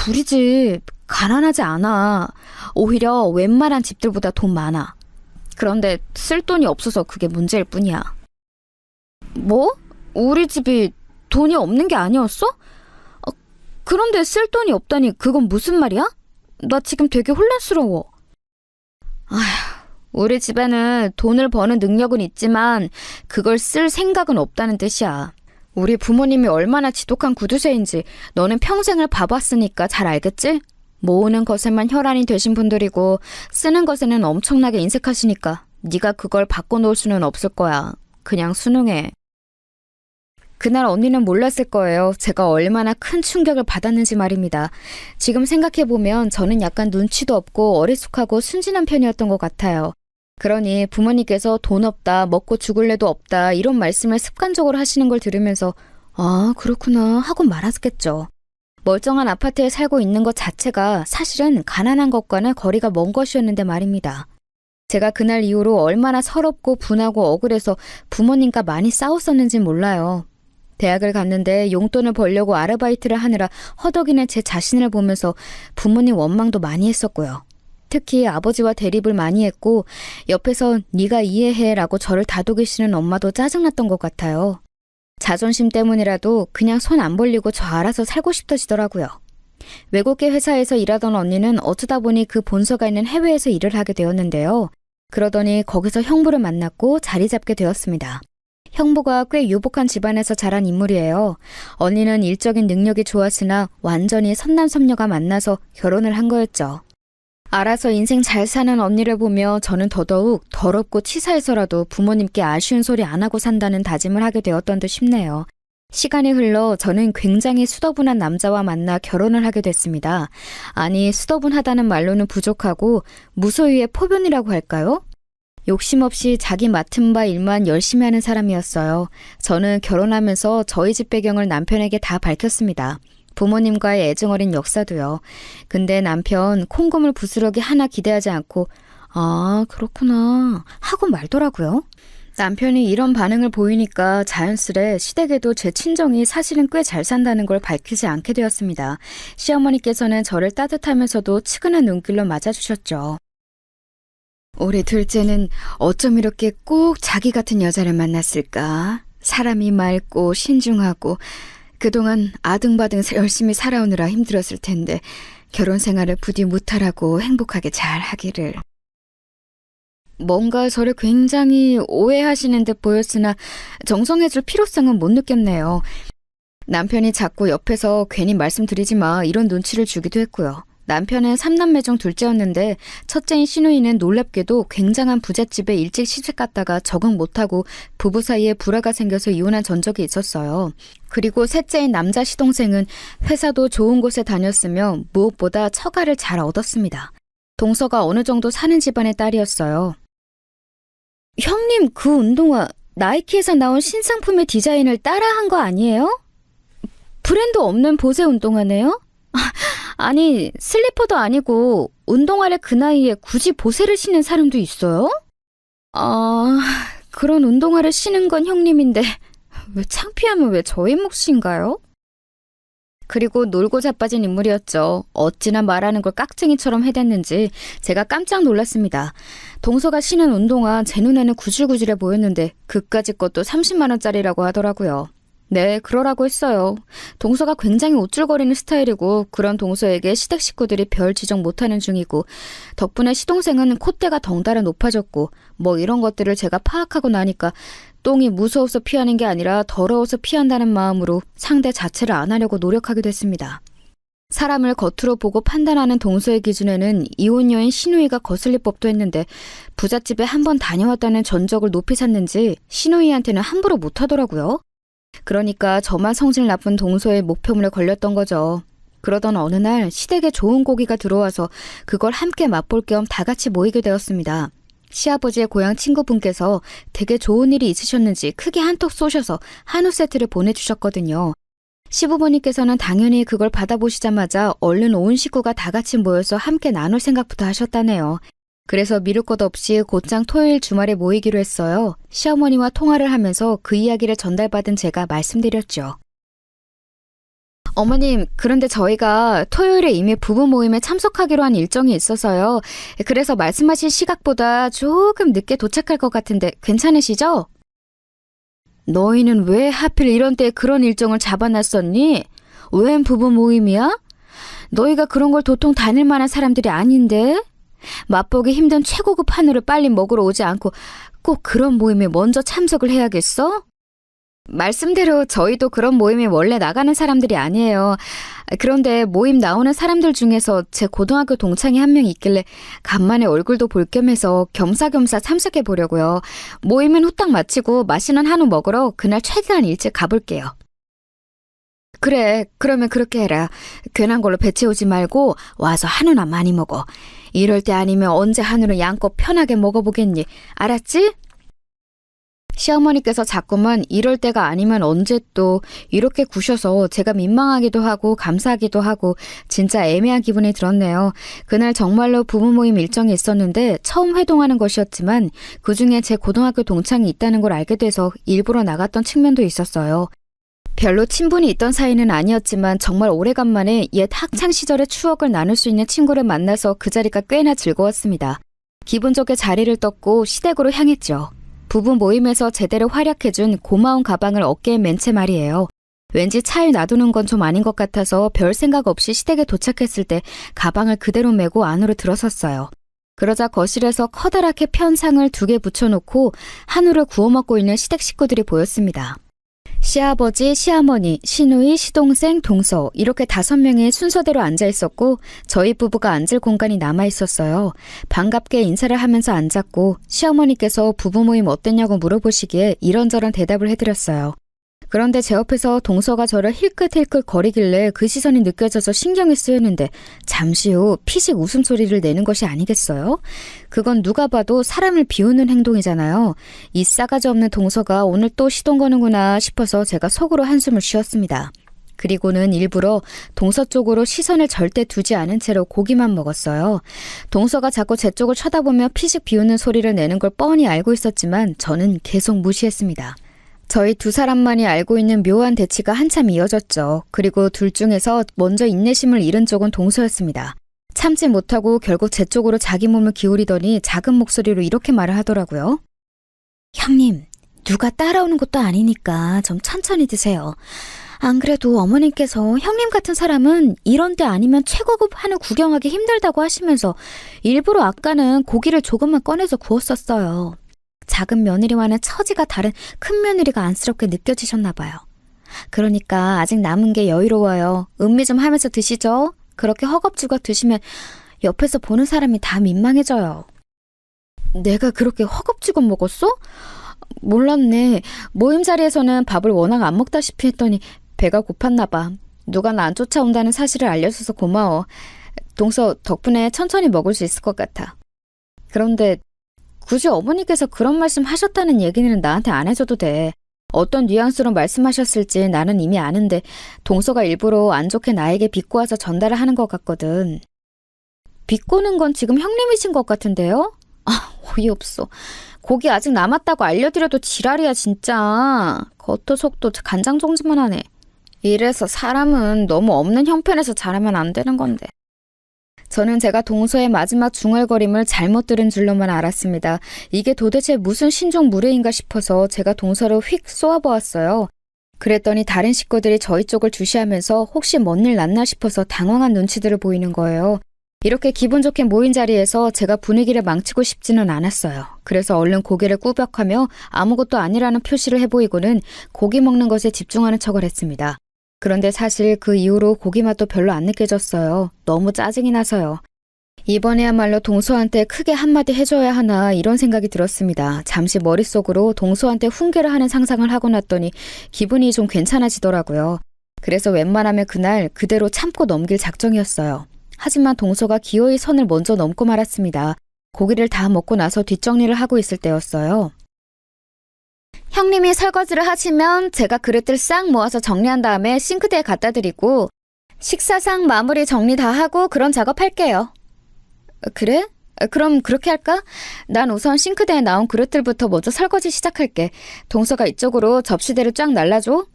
우리 집 가난하지 않아. 오히려 웬만한 집들보다 돈 많아. 그런데 쓸 돈이 없어서 그게 문제일 뿐이야. 뭐? 우리 집이 돈이 없는 게 아니었어? 그런데 쓸 돈이 없다니 그건 무슨 말이야? 나 지금 되게 혼란스러워. 아휴, 우리 집에는 돈을 버는 능력은 있지만 그걸 쓸 생각은 없다는 뜻이야. 우리 부모님이 얼마나 지독한 구두쇠인지 너는 평생을 봐봤으니까 잘 알겠지? 모으는 것에만 혈안이 되신 분들이고 쓰는 것에는 엄청나게 인색하시니까 네가 그걸 바꿔놓을 수는 없을 거야. 그냥 순응해. 그날 언니는 몰랐을 거예요. 제가 얼마나 큰 충격을 받았는지 말입니다. 지금 생각해보면 저는 약간 눈치도 없고 어리숙하고 순진한 편이었던 것 같아요. 그러니 부모님께서 돈 없다, 먹고 죽을래도 없다 이런 말씀을 습관적으로 하시는 걸 들으면서 아, 그렇구나 하고 말았겠죠. 멀쩡한 아파트에 살고 있는 것 자체가 사실은 가난한 것과는 거리가 먼 것이었는데 말입니다. 제가 그날 이후로 얼마나 서럽고 분하고 억울해서 부모님과 많이 싸웠었는지 몰라요. 대학을 갔는데 용돈을 벌려고 아르바이트를 하느라 허덕이는 제 자신을 보면서 부모님 원망도 많이 했었고요. 특히 아버지와 대립을 많이 했고 옆에서 네가 이해해라고 저를 다독이시는 엄마도 짜증났던 것 같아요. 자존심 때문이라도 그냥 손 안 벌리고 저 알아서 살고 싶어지더라고요. 외국계 회사에서 일하던 언니는 어쩌다 보니 그 본사가 있는 해외에서 일을 하게 되었는데요. 그러더니 거기서 형부를 만났고 자리 잡게 되었습니다. 형부가 꽤 유복한 집안에서 자란 인물이에요. 언니는 일적인 능력이 좋았으나 완전히 선남선녀가 만나서 결혼을 한 거였죠. 알아서 인생 잘 사는 언니를 보며 저는 더더욱 더럽고 치사해서라도 부모님께 아쉬운 소리 안 하고 산다는 다짐을 하게 되었던 듯 싶네요. 시간이 흘러 저는 굉장히 수더분한 남자와 만나 결혼을 하게 됐습니다. 아니, 수더분하다는 말로는 부족하고 무소유의 포변이라고 할까요? 욕심 없이 자기 맡은 바 일만 열심히 하는 사람이었어요. 저는 결혼하면서 저희 집 배경을 남편에게 다 밝혔습니다. 부모님과의 애정어린 역사도요. 근데 남편 콩고물 부스러기 하나 기대하지 않고 아, 그렇구나 하고 말더라고요. 남편이 이런 반응을 보이니까 자연스레 시댁에도 제 친정이 사실은 꽤 잘 산다는 걸 밝히지 않게 되었습니다. 시어머니께서는 저를 따뜻하면서도 측은한 눈길로 맞아주셨죠. 우리 둘째는 어쩜 이렇게 꼭 자기 같은 여자를 만났을까? 사람이 맑고 신중하고 그동안 아등바등 열심히 살아오느라 힘들었을 텐데 결혼 생활을 부디 무탈하고 행복하게 잘 하기를. 뭔가 저를 굉장히 오해하시는 듯 보였으나 정성해줄 필요성은 못 느꼈네요. 남편이 자꾸 옆에서 괜히 말씀드리지 마 이런 눈치를 주기도 했고요. 남편은 3남매 중 둘째였는데 첫째인 신우이는 놀랍게도 굉장한 부잣집에 일찍 시집 갔다가 적응 못하고 부부 사이에 불화가 생겨서 이혼한 전적이 있었어요. 그리고 셋째인 남자 시동생은 회사도 좋은 곳에 다녔으며 무엇보다 처가를 잘 얻었습니다. 동서가 어느 정도 사는 집안의 딸이었어요. 형님, 그 운동화 나이키에서 나온 신상품의 디자인을 따라한 거 아니에요? 브랜드 없는 보세 운동화네요? 아니, 슬리퍼도 아니고 운동화를 그 나이에 굳이 보세를 신는 사람도 있어요? 그런 운동화를 신은 건 형님인데 왜 창피하면 왜 저희 몫인가요? 그리고 놀고 자빠진 인물이었죠. 어찌나 말하는 걸 깍쟁이처럼 해댔는지 제가 깜짝 놀랐습니다. 동서가 신은 운동화 제 눈에는 구질구질해 보였는데 그까짓 것도 30만 원짜리라고 하더라고요. 네, 그러라고 했어요. 동서가 굉장히 우쭐거리는 스타일이고 그런 동서에게 시댁 식구들이 별 지적 못하는 중이고 덕분에 시동생은 콧대가 덩달아 높아졌고 뭐 이런 것들을 제가 파악하고 나니까 똥이 무서워서 피하는 게 아니라 더러워서 피한다는 마음으로 상대 자체를 안 하려고 노력하게 됐습니다. 사람을 겉으로 보고 판단하는 동서의 기준에는 이혼 여인 신우이가 거슬릴 법도 했는데 부잣집에 한번 다녀왔다는 전적을 높이 샀는지 신우이한테는 함부로 못하더라고요. 그러니까 저만 성질 나쁜 동서의 목표물에 걸렸던 거죠. 그러던 어느 날 시댁에 좋은 고기가 들어와서 그걸 함께 맛볼 겸 다 같이 모이게 되었습니다. 시아버지의 고향 친구분께서 되게 좋은 일이 있으셨는지 크게 한턱 쏘셔서 한우 세트를 보내주셨거든요. 시부모님께서는 당연히 그걸 받아보시자마자 얼른 온 식구가 다 같이 모여서 함께 나눌 생각부터 하셨다네요. 그래서 미룰 것 없이 곧장 토요일 주말에 모이기로 했어요. 시어머니와 통화를 하면서 그 이야기를 전달받은 제가 말씀드렸죠. 어머님, 그런데 저희가 토요일에 이미 부부 모임에 참석하기로 한 일정이 있어서요. 그래서 말씀하신 시각보다 조금 늦게 도착할 것 같은데 괜찮으시죠? 너희는 왜 하필 이런 때에 그런 일정을 잡아놨었니? 웬 부부 모임이야? 너희가 그런 걸 도통 다닐 만한 사람들이 아닌데? 맛보기 힘든 최고급 한우를 빨리 먹으러 오지 않고 꼭 그런 모임에 먼저 참석을 해야겠어? 말씀대로 저희도 그런 모임에 원래 나가는 사람들이 아니에요. 그런데 모임 나오는 사람들 중에서 제 고등학교 동창이 한 명 있길래 간만에 얼굴도 볼 겸해서 겸사겸사 참석해 보려고요. 모임은 후딱 마치고 맛있는 한우 먹으러 그날 최대한 일찍 가볼게요. 그래, 그러면 그렇게 해라. 괜한 걸로 배 채우지 말고 와서 한우나 많이 먹어. 이럴 때 아니면 언제 한우를 양껏 편하게 먹어보겠니? 알았지? 시어머니께서 자꾸만 이럴 때가 아니면 언제 또 이렇게 구셔서 제가 민망하기도 하고 감사하기도 하고 진짜 애매한 기분이 들었네요. 그날 정말로 부부 모임 일정이 있었는데 처음 회동하는 것이었지만 그중에 제 고등학교 동창이 있다는 걸 알게 돼서 일부러 나갔던 측면도 있었어요. 별로 친분이 있던 사이는 아니었지만 정말 오래간만에 옛 학창 시절의 추억을 나눌 수 있는 친구를 만나서 그 자리가 꽤나 즐거웠습니다. 기분 좋게 자리를 떴고 시댁으로 향했죠. 부부 모임에서 제대로 활약해준 고마운 가방을 어깨에 맨 채 말이에요. 왠지 차에 놔두는 건 좀 아닌 것 같아서 별 생각 없이 시댁에 도착했을 때 가방을 그대로 메고 안으로 들어섰어요. 그러자 거실에서 커다랗게 편 상을 2개 붙여놓고 한우를 구워 먹고 있는 시댁 식구들이 보였습니다. 시아버지, 시어머니, 시누이, 시동생, 동서 이렇게 5명이 순서대로 앉아 있었고 저희 부부가 앉을 공간이 남아 있었어요. 반갑게 인사를 하면서 앉았고 시어머니께서 부부 모임 어땠냐고 물어보시기에 이런저런 대답을 해드렸어요. 그런데 제 옆에서 동서가 저를 힐끗힐끗 거리길래 그 시선이 느껴져서 신경이 쓰였는데 잠시 후 피식 웃음소리를 내는 것이 아니겠어요? 그건 누가 봐도 사람을 비우는 행동이잖아요. 이 싸가지 없는 동서가 오늘 또 시동 거는구나 싶어서 제가 속으로 한숨을 쉬었습니다. 그리고는 일부러 동서 쪽으로 시선을 절대 두지 않은 채로 고기만 먹었어요. 동서가 자꾸 제 쪽을 쳐다보며 피식 비우는 소리를 내는 걸 뻔히 알고 있었지만 저는 계속 무시했습니다. 저희 2사람만이 알고 있는 묘한 대치가 한참 이어졌죠. 그리고 둘 중에서 먼저 인내심을 잃은 쪽은 동서였습니다. 참지 못하고 결국 제 쪽으로 자기 몸을 기울이더니 작은 목소리로 이렇게 말을 하더라고요. 형님, 누가 따라오는 것도 아니니까 좀 천천히 드세요. 안 그래도 어머님께서 형님 같은 사람은 이런 때 아니면 최고급 한우 구경하기 힘들다고 하시면서 일부러 아까는 고기를 조금만 꺼내서 구웠었어요. 작은 며느리와는 처지가 다른 큰 며느리가 안쓰럽게 느껴지셨나 봐요. 그러니까 아직 남은 게 여유로워요. 음미 좀 하면서 드시죠. 그렇게 허겁지겁 드시면 옆에서 보는 사람이 다 민망해져요. 내가 그렇게 허겁지겁 먹었어? 몰랐네. 모임 자리에서는 밥을 워낙 안 먹다시피 했더니 배가 고팠나 봐. 누가 나 안 쫓아온다는 사실을 알려줘서 고마워. 동서 덕분에 천천히 먹을 수 있을 것 같아. 그런데 굳이 어머니께서 그런 말씀 하셨다는 얘기는 나한테 안 해줘도 돼. 어떤 뉘앙스로 말씀하셨을지 나는 이미 아는데 동서가 일부러 안 좋게 나에게 비꼬아서 전달을 하는 것 같거든. 비꼬는 건 지금 형님이신 것 같은데요? 아, 어이없어. 고기 아직 남았다고 알려드려도 지랄이야 진짜. 겉도 속도 간장종지만 하네. 이래서 사람은 너무 없는 형편에서 자라면 안 되는 건데. 저는 제가 동서의 마지막 중얼거림을 잘못 들은 줄로만 알았습니다. 이게 도대체 무슨 신종 무례인가 싶어서 제가 동서를 휙 쏘아보았어요. 그랬더니 다른 식구들이 저희 쪽을 주시하면서 혹시 뭔 일 났나 싶어서 당황한 눈치들을 보이는 거예요. 이렇게 기분 좋게 모인 자리에서 제가 분위기를 망치고 싶지는 않았어요. 그래서 얼른 고개를 꾸벅하며 아무것도 아니라는 표시를 해보이고는 고기 먹는 것에 집중하는 척을 했습니다. 그런데 사실 그 이후로 고기 맛도 별로 안 느껴졌어요. 너무 짜증이 나서요. 이번에야말로 동서한테 크게 한마디 해줘야 하나 이런 생각이 들었습니다. 잠시 머릿속으로 동서한테 훈계를 하는 상상을 하고 났더니 기분이 좀 괜찮아지더라고요. 그래서 웬만하면 그날 그대로 참고 넘길 작정이었어요. 하지만 동서가 기어이 선을 먼저 넘고 말았습니다. 고기를 다 먹고 나서 뒷정리를 하고 있을 때였어요. 형님이 설거지를 하시면 제가 그릇들 싹 모아서 정리한 다음에 싱크대에 갖다 드리고 식사상 마무리 정리 다 하고 그런 작업할게요. 그래? 그럼 그렇게 할까? 난 우선 싱크대에 나온 그릇들부터 먼저 설거지 시작할게. 동서가 이쪽으로 접시대를 쫙 날라줘.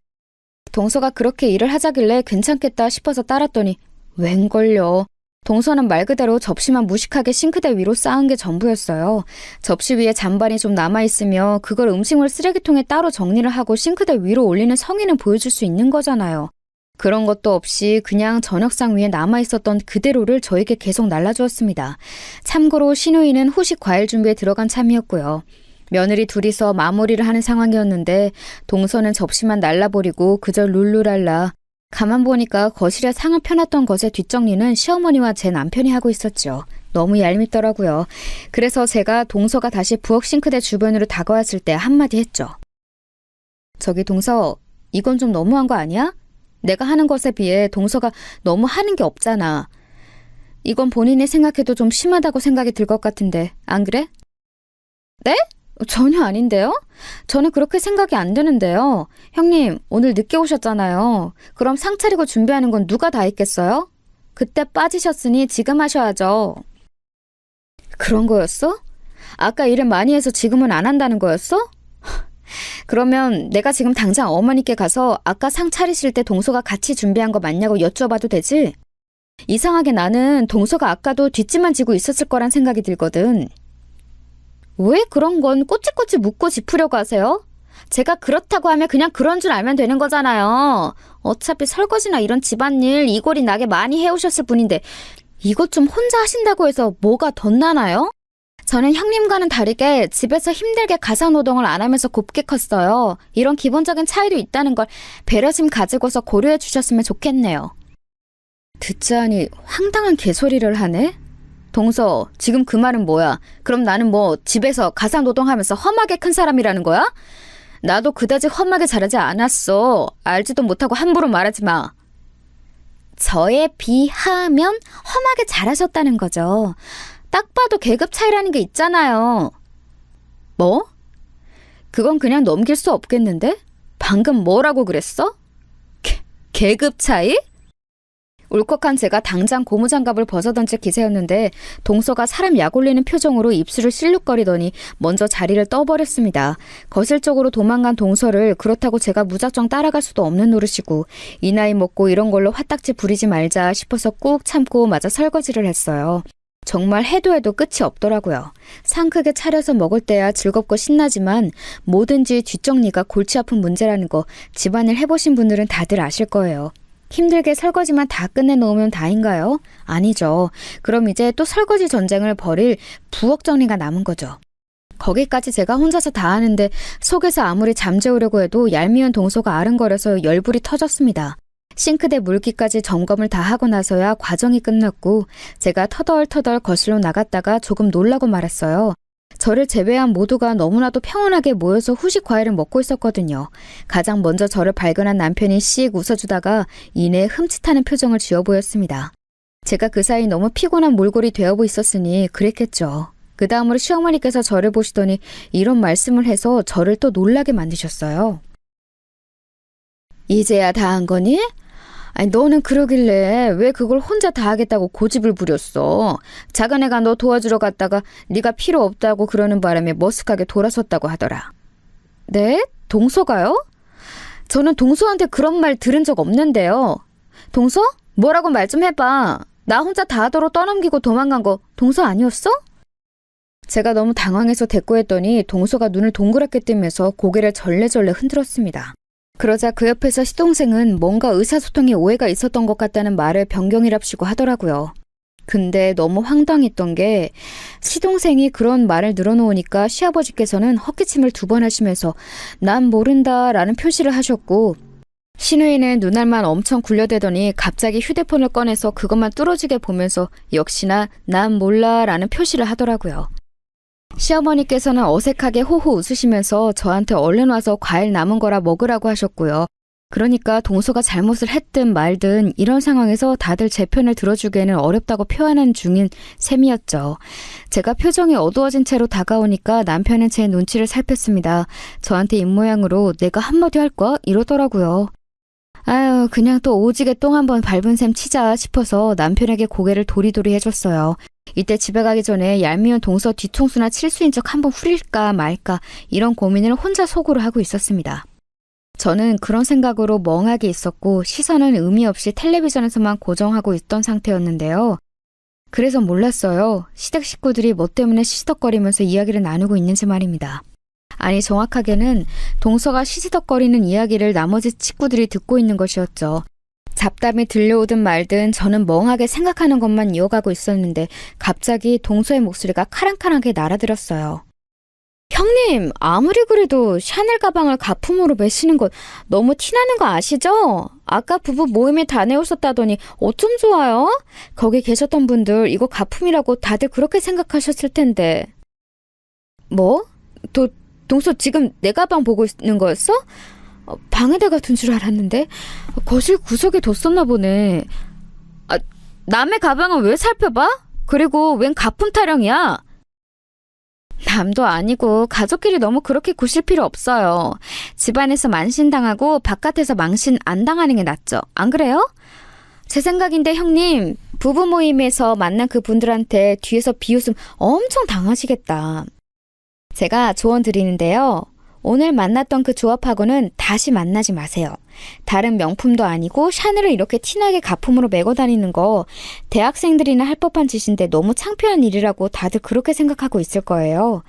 동서가 그렇게 일을 하자길래 괜찮겠다 싶어서 따랐더니 웬걸요. 동서는 말 그대로 접시만 무식하게 싱크대 위로 쌓은 게 전부였어요. 접시 위에 잔반이 좀 남아있으며 그걸 음식물 쓰레기통에 따로 정리를 하고 싱크대 위로 올리는 성의는 보여줄 수 있는 거잖아요. 그런 것도 없이 그냥 저녁상 위에 남아있었던 그대로를 저에게 계속 날라주었습니다. 참고로 신우이는 후식 과일 준비에 들어간 참이었고요. 며느리 둘이서 마무리를 하는 상황이었는데 동서는 접시만 날라버리고 그저 룰루랄라. 가만 보니까 거실에 상을 펴놨던 것의 뒷정리는 시어머니와 제 남편이 하고 있었죠. 너무 얄밉더라고요. 그래서 제가 동서가 다시 부엌 싱크대 주변으로 다가왔을 때 한마디 했죠. 저기 동서, 이건 좀 너무한 거 아니야? 내가 하는 것에 비해 동서가 너무 하는 게 없잖아. 이건 본인이 생각해도 좀 심하다고 생각이 들 것 같은데 안 그래? 네? 전혀 아닌데요? 저는 그렇게 생각이 안 드는데요. 형님, 오늘 늦게 오셨잖아요. 그럼 상 차리고 준비하는 건 누가 다 했겠어요? 그때 빠지셨으니 지금 하셔야죠. 그런 거였어? 아까 일을 많이 해서 지금은 안 한다는 거였어? 그러면 내가 지금 당장 어머니께 가서 아까 상 차리실 때 동서가 같이 준비한 거 맞냐고 여쭤봐도 되지? 이상하게 나는 동서가 아까도 뒷짐만 지고 있었을 거란 생각이 들거든. 왜 그런 건 꼬치꼬치 묻고 짚으려고 하세요? 제가 그렇다고 하면 그냥 그런 줄 알면 되는 거잖아요. 어차피 설거지나 이런 집안일 이골이 나게 많이 해오셨을 뿐인데 이것 좀 혼자 하신다고 해서 뭐가 덧나나요? 저는 형님과는 다르게 집에서 힘들게 가사노동을 안 하면서 곱게 컸어요. 이런 기본적인 차이도 있다는 걸 배려심 가지고서 고려해 주셨으면 좋겠네요. 듣자하니 황당한 개소리를 하네? 동서, 지금 그 말은 뭐야? 그럼 나는 뭐 집에서 가사노동하면서 험하게 큰 사람이라는 거야? 나도 그다지 험하게 자라지 않았어. 알지도 못하고 함부로 말하지 마. 저에 비하면 험하게 자라셨다는 거죠. 딱 봐도 계급 차이라는 게 있잖아요. 뭐? 그건 그냥 넘길 수 없겠는데? 방금 뭐라고 그랬어? 계급 차이? 울컥한 제가 당장 고무장갑을 벗어던질 기세였는데 동서가 사람 약 올리는 표정으로 입술을 실룩거리더니 먼저 자리를 떠버렸습니다. 거실 쪽으로 도망간 동서를 그렇다고 제가 무작정 따라갈 수도 없는 노릇이고 이 나이 먹고 이런 걸로 화딱지 부리지 말자 싶어서 꾹 참고 마저 설거지를 했어요. 정말 해도 해도 끝이 없더라고요. 상 크게 차려서 먹을 때야 즐겁고 신나지만 뭐든지 뒷정리가 골치 아픈 문제라는 거 집안일 해보신 분들은 다들 아실 거예요. 힘들게 설거지만 다 끝내놓으면 다인가요? 아니죠. 그럼 이제 또 설거지 전쟁을 벌일 부엌 정리가 남은 거죠. 거기까지 제가 혼자서 다 하는데 속에서 아무리 잠재우려고 해도 얄미운 동서가 아른거려서 열불이 터졌습니다. 싱크대 물기까지 점검을 다 하고 나서야 과정이 끝났고 제가 터덜터덜 거실로 나갔다가 조금 놀라고 말았어요. 저를 제외한 모두가 너무나도 평온하게 모여서 후식 과일을 먹고 있었거든요. 가장 먼저 저를 발견한 남편이 씩 웃어주다가 이내 흠칫하는 표정을 지어 보였습니다. 제가 그 사이 너무 피곤한 몰골이 되어 있었으니 그랬겠죠. 그 다음으로 시어머니께서 저를 보시더니 이런 말씀을 해서 저를 또 놀라게 만드셨어요. 이제야 다 한 거니? 아니 너는 그러길래 왜 그걸 혼자 다 하겠다고 고집을 부렸어. 작은 애가 너 도와주러 갔다가 네가 필요 없다고 그러는 바람에 머쓱하게 돌아섰다고 하더라. 네? 동서가요? 저는 동서한테 그런 말 들은 적 없는데요. 동서? 뭐라고 말 좀 해봐. 나 혼자 다 하도록 떠넘기고 도망간 거 동서 아니었어? 제가 너무 당황해서 대꾸했더니 동서가 눈을 동그랗게 뜨면서 고개를 절레절레 흔들었습니다. 그러자 그 옆에서 시동생은 뭔가 의사소통에 오해가 있었던 것 같다는 말을 변경이랍시고 하더라고요. 근데 너무 황당했던 게 시동생이 그런 말을 늘어놓으니까 시아버지께서는 헛기침을 2번 하시면서 난 모른다 라는 표시를 하셨고 신우이는 눈알만 엄청 굴려대더니 갑자기 휴대폰을 꺼내서 그것만 뚫어지게 보면서 역시나 난 몰라 라는 표시를 하더라고요. 시어머니께서는 어색하게 호호 웃으시면서 저한테 얼른 와서 과일 남은 거라 먹으라고 하셨고요. 그러니까 동서가 잘못을 했든 말든 이런 상황에서 다들 제 편을 들어주기에는 어렵다고 표하는 중인 셈이었죠. 제가 표정이 어두워진 채로 다가오니까 남편은 제 눈치를 살폈습니다. 저한테 입모양으로 내가 한마디 할 거야? 이러더라고요. 아유, 그냥 또 오지게 똥 한번 밟은 셈 치자 싶어서 남편에게 고개를 도리도리 해줬어요. 이때 집에 가기 전에 얄미운 동서 뒤통수나 칠수인 척 한번 후릴까 말까 이런 고민을 혼자 속으로 하고 있었습니다. 저는 그런 생각으로 멍하게 있었고 시선은 의미 없이 텔레비전에서만 고정하고 있던 상태였는데요. 그래서 몰랐어요. 시댁 식구들이 뭐 때문에 시시덕거리면서 이야기를 나누고 있는지 말입니다. 아니 정확하게는 동서가 시시덕거리는 이야기를 나머지 식구들이 듣고 있는 것이었죠. 잡담이 들려오든 말든 저는 멍하게 생각하는 것만 이어가고 있었는데 갑자기 동서의 목소리가 카랑카랑하게 날아들었어요. 형님, 아무리 그래도 샤넬 가방을 가품으로 매시는 건 너무 티나는 거 아시죠? 아까 부부 모임에 다녀오셨다더니 어쩜 좋아요? 거기 계셨던 분들 이거 가품이라고 다들 그렇게 생각하셨을 텐데. 뭐? 동서 지금 내 가방 보고 있는 거였어? 방에다가 둔 줄 알았는데 거실 구석에 뒀었나 보네. 남의 가방은 왜 살펴봐? 그리고 웬 가품 타령이야? 남도 아니고 가족끼리 너무 그렇게 구실 필요 없어요. 집안에서 만신당하고 바깥에서 망신 안 당하는 게 낫죠. 안 그래요? 제 생각인데 형님, 부부 모임에서 만난 그 분들한테 뒤에서 비웃음 엄청 당하시겠다. 제가 조언 드리는데요. 오늘 만났던 그 조합하고는 다시 만나지 마세요. 다른 명품도 아니고 샤넬을 이렇게 티나게 가품으로 메고 다니는 거 대학생들이나 할 법한 짓인데 너무 창피한 일이라고 다들 그렇게 생각하고 있을 거예요.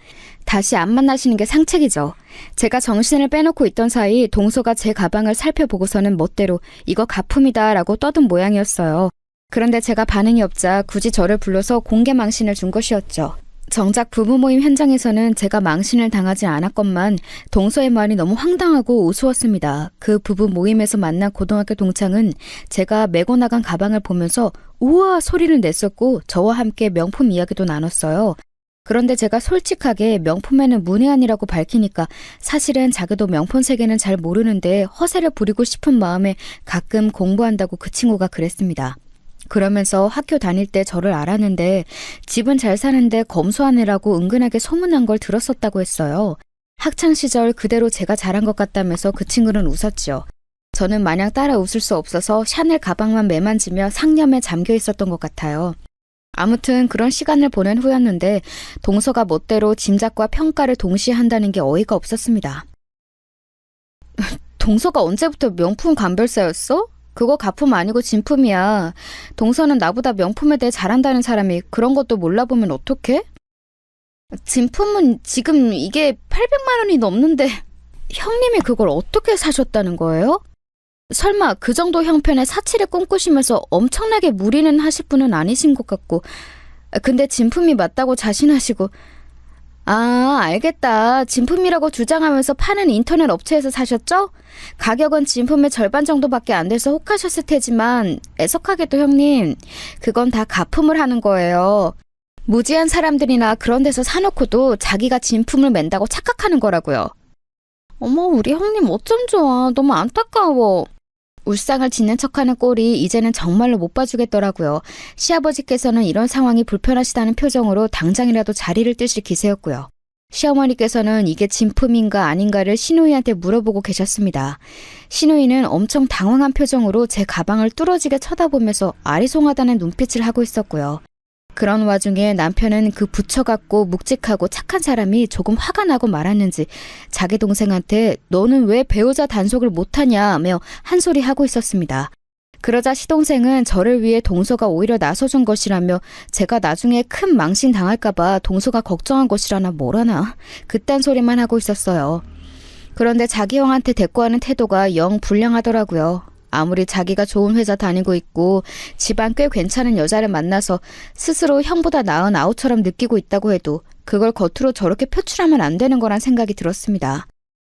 다시 안 만나시는 게 상책이죠. 제가 정신을 빼놓고 있던 사이 동서가 제 가방을 살펴보고서는 멋대로 이거 가품이다 라고 떠든 모양이었어요. 그런데 제가 반응이 없자 굳이 저를 불러서 공개 망신을 준 것이었죠. 정작 부부 모임 현장에서는 제가 망신을 당하지 않았건만 동서의 말이 너무 황당하고 우스웠습니다. 그 부부 모임에서 만난 고등학교 동창은 제가 메고 나간 가방을 보면서 우와 소리를 냈었고 저와 함께 명품 이야기도 나눴어요. 그런데 제가 솔직하게 명품에는 문외한이라고 밝히니까 사실은 자기도 명품 세계는 잘 모르는데 허세를 부리고 싶은 마음에 가끔 공부한다고 그 친구가 그랬습니다. 그러면서 학교 다닐 때 저를 알았는데 집은 잘 사는데 검소하느라고 은근하게 소문난 걸 들었었다고 했어요. 학창시절 그대로 제가 잘한 것 같다면서 그 친구는 웃었죠. 저는 마냥 따라 웃을 수 없어서 샤넬 가방만 매만지며 상념에 잠겨 있었던 것 같아요. 아무튼 그런 시간을 보낸 후였는데 동서가 멋대로 짐작과 평가를 동시에 한다는 게 어이가 없었습니다. 동서가 언제부터 명품 감별사였어? 그거 가품 아니고 진품이야. 동서는 나보다 명품에 대해 잘한다는 사람이 그런 것도 몰라보면 어떡해? 진품은 지금 이게 800만 원이 넘는데 형님이 그걸 어떻게 사셨다는 거예요? 설마 그 정도 형편의 사치를 꿈꾸시면서 엄청나게 무리는 하실 분은 아니신 것 같고 근데 진품이 맞다고 자신하시고 아, 알겠다. 진품이라고 주장하면서 파는 인터넷 업체에서 사셨죠? 가격은 진품의 절반 정도밖에 안 돼서 혹하셨을 테지만 애석하게도 형님, 그건 다 가품을 하는 거예요. 무지한 사람들이나 그런 데서 사놓고도 자기가 진품을 맨다고 착각하는 거라고요. 어머, 우리 형님 어쩜 좋아. 너무 안타까워. 울상을 짓는 척하는 꼴이 이제는 정말로 못 봐주겠더라고요. 시아버지께서는 이런 상황이 불편하시다는 표정으로 당장이라도 자리를 뜨실 기세였고요. 시어머니께서는 이게 진품인가 아닌가를 신우이한테 물어보고 계셨습니다. 신우이는 엄청 당황한 표정으로 제 가방을 뚫어지게 쳐다보면서 아리송하다는 눈빛을 하고 있었고요. 그런 와중에 남편은 그 부처같고 묵직하고 착한 사람이 조금 화가 나고 말았는지 자기 동생한테 너는 왜 배우자 단속을 못하냐며 한 소리 하고 있었습니다. 그러자 시동생은 저를 위해 동서가 오히려 나서준 것이라며 제가 나중에 큰 망신 당할까봐 동서가 걱정한 것이라나 뭐라나 그딴 소리만 하고 있었어요. 그런데 자기 형한테 대꾸하는 태도가 영 불량하더라고요. 아무리 자기가 좋은 회사 다니고 있고 집안 꽤 괜찮은 여자를 만나서 스스로 형보다 나은 아우처럼 느끼고 있다고 해도 그걸 겉으로 저렇게 표출하면 안 되는 거란 생각이 들었습니다.